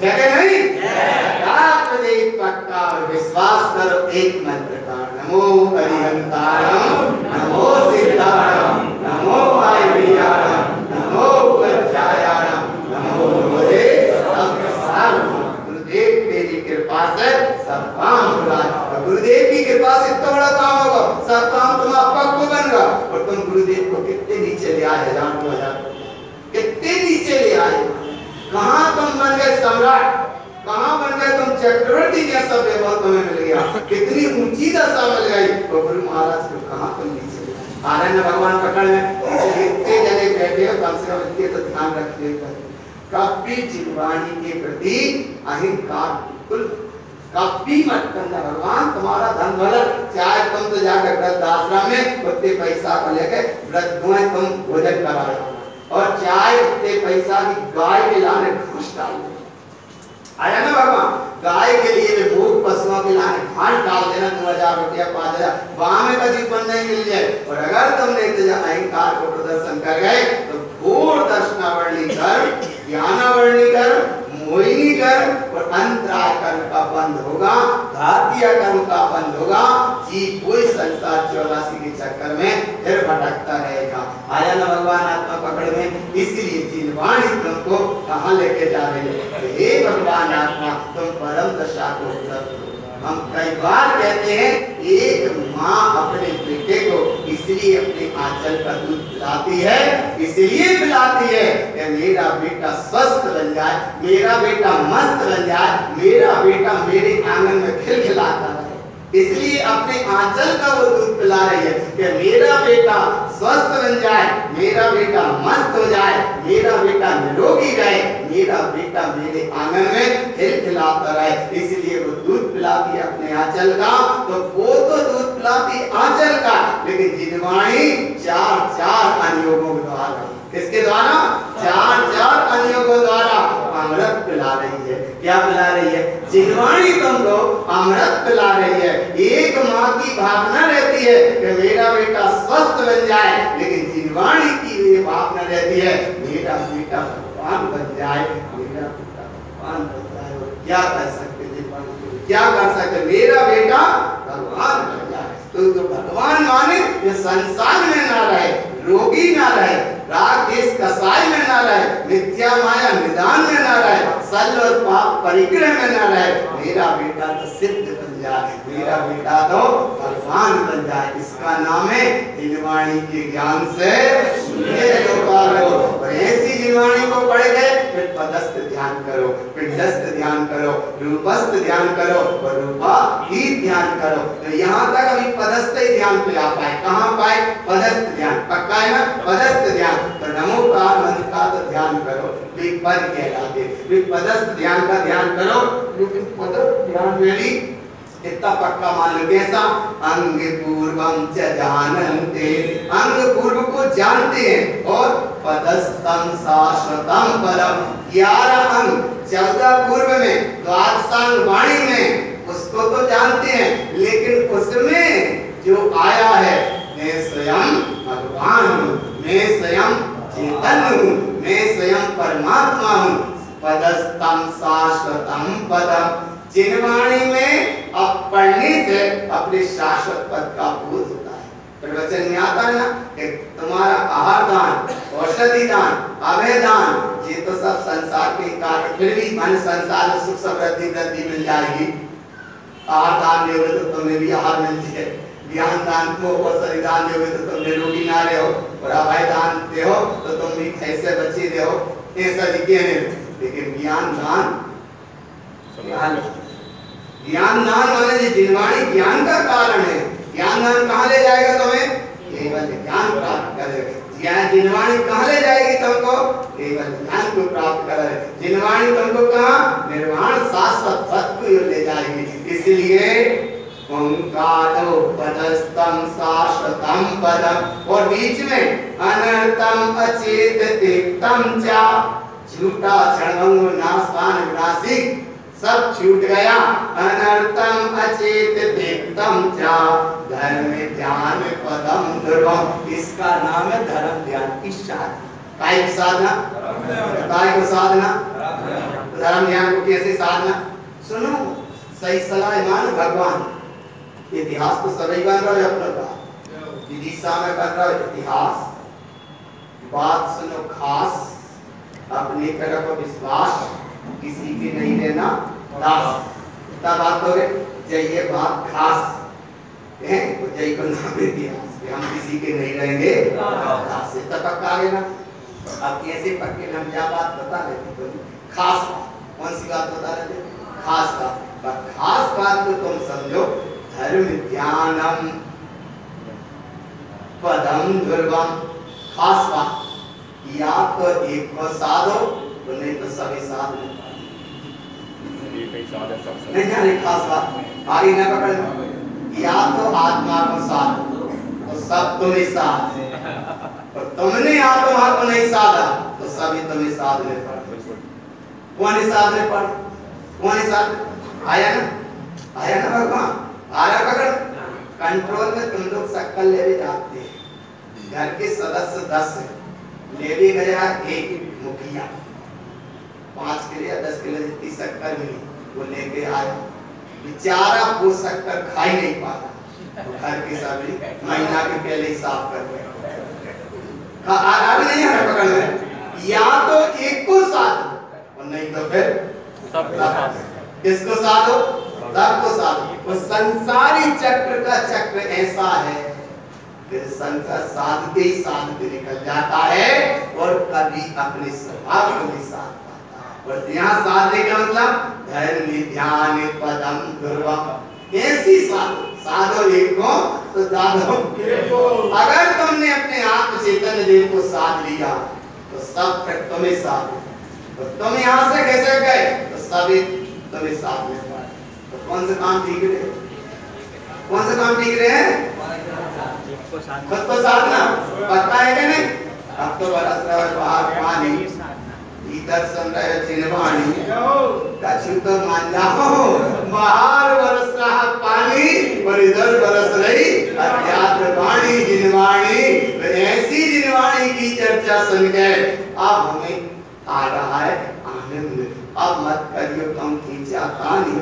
क्या क्या नहीं? शुद्धात्म देव पक्का। और विश्वास करो एक मंत्र का, नमो हरिहंतारम, नमो सिद्धारम, नमो वायुयारम, नमो वज्रायारम, नमो मुझे गुरुदेव तेरी कृपा से सब काम हो रहा है। गुरुदेव की कृपा से इतना बड़ा काम होगा, सब काम तुम्हारा पक्का बनेगा। और तुम गुरुदेव को कितने नीचे ले आए, 1000 कितने नीचे ले आए। कहां तुम बन गए सम्राट, कहां बन गए तुम चक्रवर्ती जैसा वैभव तुम्हें मिल गया, कितनी ऊंची दशा मिल गई। तो गुरु महाराज को कहां तुम नीचे आ रहे हैं भगवान पकड़ में। इतने जने बैठे हो, कम से कम इतने तो ध्यान रखिएगा, कभी जिनवाणी के प्रति अहंकार बिल्कुल कभी मत करना। भगवान तुम्हारा धन भला, चाहे तुम तो जाकर वृद्धाश्रम में उतने पैसा को लेकर वृद्धों तुम भोजन करा रहे हो, और चाहे उतने पैसा की गाय के लाने घास डाल दो। आया ना भगवान, गाय के लिए भी भूख, पशुओं के लाने घास डाल देना, 2000 रुपया 5000 वहां में का जीवन नहीं मिल जाए। और अगर तुमने अहंकार को प्रदर्शन कर गए तो घोर दर्शनावली कर, ज्ञानावली कर, मोहिनी कर, और अंतराय कर्म का बंद होगा, घातीय कर्म का बंद होगा। जी कोई संसार 84 के चक्कर में फिर भटकता रहेगा। आया ना भगवान आत्मा पकड़ में। इसलिए जिनवाणी तुमको कहां लेके जा रही है? हे भगवान आत्मा, तुम परम दशा को उपलब्ध हो। हम कई बार कहते हैं एक माँ अपने बेटे को इसलिए अपने आंचल का दूध पिलाती है, इसलिए पिलाती है कि मेरा बेटा स्वस्थ बन जाए, मेरा बेटा मस्त बन जाए, मेरा बेटा मेरे आंगन में खिलखिलाता रहे। इसलिए अपने आंचल का वो दूध पिला रही है कि मेरा बेटा स्वस्थ बन जाए, मेरा बेटा मस्त हो जाए, मेरा बेटा निरोगी रहे, मेरा बेटा मेरे आंगन में खिलखिलाता रहे। इसलिए वो दूध पिलाती है अपने आंचल का। तो वो तो दूध पिलाती आंचल का, लेकिन जिनवाणी 4 अनुयोगों द्वारा, किसके द्वारा? 4 अनुयोगों द्वारा अमृत पिला रही है। क्या पिला रही है? जिनवाणी तुमको अमृत पिला रही है। एक माँ की भावना रहती है कि मेरा बेटा स्वस्थ बन जाए, लेकिन जिनवाणी की ये भावना रहती है मेरा बेटा भगवान बन जाए, मेरा बेटा भगवान बन जाए। और क्या कर सकते जिनवाणी, क्या कर सकते? मेरा बेटा भगवान बन जाए। तो भगवान माने ये संसार में ना रहे, रोगी ना रहे, राग देश कसाय में ना रहे, मिथ्या माया निदान में ना रहे, सल और पाप परिग्रह में ना रहे। मेरा बेटा तो सिद्ध बन जाए, मेरा बेटा तो भगवान बन जाए। इसका नाम है जिनवाणी के ज्ञान से और ऐसी जिनवाणी को पढ़ गए फिर पदस्थ ध्यान करो, पिंडस्थ ध्यान करो, रूपस्थ ध्यान करो, और रूपा ही ध्यान करो। तो यहाँ तक अभी पदस्थ ही ध्यान पे आ पाए। कहाँ पाए? पदस्थ ध्यान। पक्का है ना? पदस्थ ध्यान। तो नमोकार मंत्र का तो ध्यान करो, पद कहलाते, पदस्थ ध्यान का ध्यान करो। लेकिन पदस्थ ध्यान में भी इतना पक्का मान लो कैसा? अंग पूर्वम च जानन्ते, अंग पूर्व को जानते हैं, और पदस्थम शाश्वतम पदम, 11 अंग 14 पूर्व में, द्वादशांग वाणी में, उसको तो जानते हैं, लेकिन उसमें जो आया है मैं स्वयं भगवान हूँ, मैं स्वयं चेतन हूँ, मैं स्वयं परमात्मा हूँ। पदस्थम शाश्वतम पदम, जिनवाणी में अब पढ़ने से अपने शाश्वत पद का बोध होता है। प्रवचन में आता है ना कि तुम्हारा आहार दान, औषधि दान, अभय दान, ये तो सब संसार के कार्य, फिर भी मन संसार में सुख समृद्धि वृद्धि मिल जाएगी। आहार दान दोगे तो तुम्हें भी आहार मिलती है, ज्ञान दान को औषधि दान दोगे तो तुम निरोगी ना रहो, और अभय दान दे हो तो तुम भी कैसे बचे रहो, ऐसा दिखे नहीं। लेकिन ज्ञान दान, ज्ञान दान माने जिनवाणी ज्ञान का कारण है। ज्ञान दान कहाँ ले जाएगा तुम्हें? केवल ज्ञान प्राप्त करेगा। जिनवाणी कहाँ ले जाएगी तुमको? केवल ज्ञान को प्राप्त करेगा। जिनवाणी तुमको कहाँ? निर्वाण शाश्वत पद को ले जाएगी। इसलिए ओंकारो पदस्थम शाश्वतम पदम, और बीच में अनर्थम अचेत तिक्तम च, झूठा क्षणभंगुर नाशवान विनाशी सब छूट गया। अनर्थम अचेत दीप्तम चा धर्म ध्यान पदम दुर्गम। इसका नाम है धर्म ध्यान की साधना। काय की साधना? काय को साधना? धर्म ध्यान को कैसे साधना? सुनो, सही सलाह मानो भगवान। इतिहास तो सभी बन रहा है अपना का, विदिशा में बन रहा है इतिहास। बात सुनो खास, अपनी तरफ विश्वास, किसी की नहीं लेना दास। तब बात हो गई जय, ये बात खास है तो जय को नाम इतिहास कि हम किसी के नहीं रहेंगे दास से। तब पक्का आगे ना। अब कैसे पक्के हम क्या बात बता लेते तो खास बात, कौन सी बात बता लेते? खास बात। पर खास बात तो तुम समझो, धर्म ध्यानम पदम दुर्गम। खास बात या तो एक को साधो तो नहीं तो सभी साध नहीं। जाने खास बात आगे न पकड़। या तो आत्मा को साधो तो सब तुम्हें साध, और तुमने आत्मा को नहीं साधा तो सभी तुम्हें साधने पड़े। कौन साधने पड़े? कौन साध? आया ना, आया ना भगवान, आया पकड़। कंट्रोल में तुम लोग शक्कर ले भी जाते हैं। घर के सदस्य 10 है, ले भी गया एक मुखिया, 5 किलो या 10 किलो जितनी शक्कर मिली वो लेके आया। बेचारा वो शक्कर खा ही नहीं पाता, तो घर के सभी महीना के पहले ही साफ कर गए। आगे नहीं है पकड़ में। या तो एक को साधो और नहीं तो फिर किसको साधो? सबको साधो। वो संसारी चक्र का चक्र ऐसा है कि संसार साधते ही साधते निकल जाता है और कभी अपने स्वभाव को नहीं साध पाता। और यहाँ साधने का मतलब धर्म ध्यान पदम दुर्गम। ऐसी साधो, साधो एक को तो साधो एक को। अगर तुमने अपने आत्म चैतन्य देव को साध लिया तो सब तक तुम्हें साधो। तो तुम यहाँ से खिसक गए तो सभी तुम्हें साथ में पड़े। तो कौन सा काम ठीक रहे? कौन सा काम ठीक रहे? खुद को साधना पता है कि नहीं? अब तो बरस रहा है बाहर पानी, इधर सुन रहे हो जिनवाणी, कछु तो मान जाओ। बाहर बरस रहा पानी और इधर बरस रही अध्यात्म वाणी जिनवाणी। ऐसी जिनवाणी की चर्चा सुन के अब हमें आ रहा है आनंद। अब मत करियो कम खींचा तानी,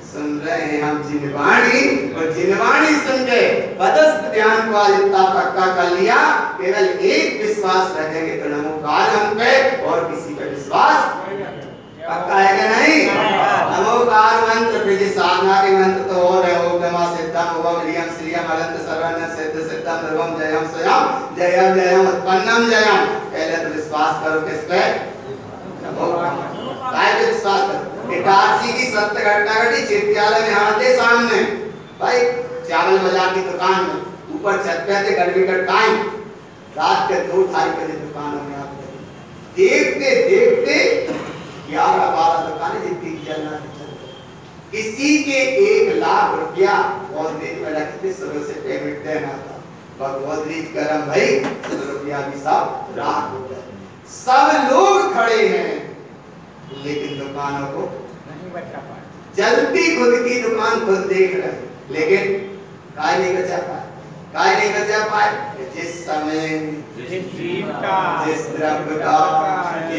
सुन रहे हैं हम जिनवाणी, और जिनवाणी सुन के पदस्थ ध्यान को आज इतना पक्का कर लिया। केवल एक विश्वास रखेंगे तो नमोकार हम पे, और किसी पे विश्वास पक्का है कि नहीं? नमोकार मंत्र फिर साधना के मंत्र तो और है। ओम नमः सिद्धम ओम ह्रीम श्रीयम अनंत सर्वज्ञ सिद्ध सिद्धम ध्रुवम जयम स्वयं जयम जयम उत्पन्नम जयम। पहले तो विश्वास करो किस पे? काय पे विश्वास करो? इटारसी की सत्य घटना घटी चित्यालय में हाथे सामने भाई चावल बाजार की दुकान में ऊपर छत पे थे, गर्मी का टाइम, रात के 2-2:30 बजे दुकानों में आप देखते देखते 11-12 दुकानें जितनी चलना किसी के 1 लाख रुपया गोदरेज में रखते सुबह से पेमेंट देना था। गोदरेज गरम भाई 100 रुपया भी सब रात हो गए। सब लोग खड़े हैं लेकिन दुकानों को नहीं बचा पाए। जल्दी खुद की दुकान खुद देख रहे हैं लेकिन काय नहीं बचा पाए। काय नहीं बचा पाए? जिस समय जिस द्रव्य का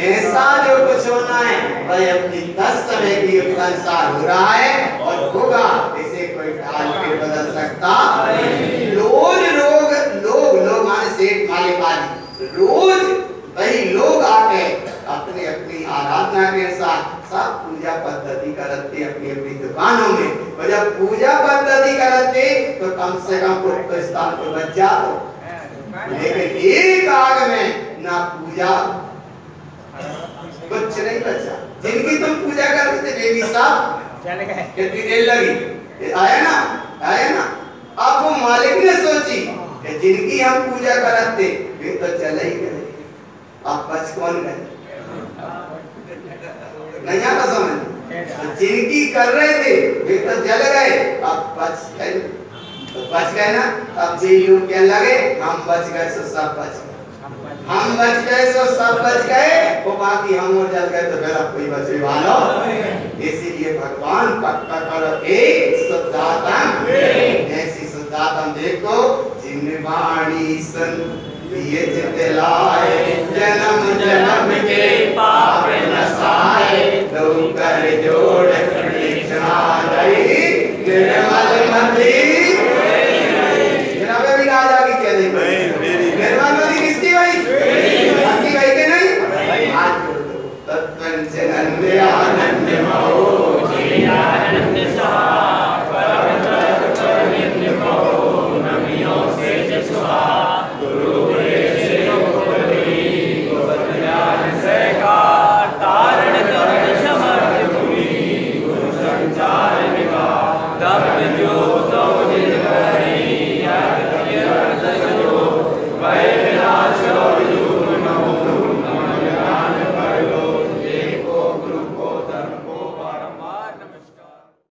ऐसा जो कुछ होना है वह अपनी 10 समय की अनुसार हो रहा है और होगा। इसे कोई टाल के बदल सकता नहीं। लोग माने सेठ मालिक आदि रोज वही लोग आके अपने अपनी आराधना के अनुसार सब पूजा पद्धति करते अपनी अपनी दुकानों में। और जब पूजा पद्धति करते तो कम से कम कुछ स्थान पर बच जाओ, लेकिन एक आग में ना पूजा कुछ नहीं बचा। जिनकी तुम पूजा करते थे बेबी साहब कितनी देर लगी? आया ना। अब वो मालिक ने सोची कि जिनकी हम पूजा करते वे तो चले ही गए, अब बच कौन गए? नहीं आता समझ। जिनकी कर रहे थे वे तो जल गए, अब बच गए। तो बच गए ना। अब जे लोग क्या लगे हम बच गए, सब बच गए। हम बच गए सो सब बच गए, वो बाकी हम और जल गए तो मेरा कोई बचे वाला। इसीलिए भगवान पक्का करो एक शुद्धात्म, ऐसी शुद्धात्म देखो जिनवाणी सन ये जिते लाए, जन्म जन्म के पाप नसाए, लोग कर जो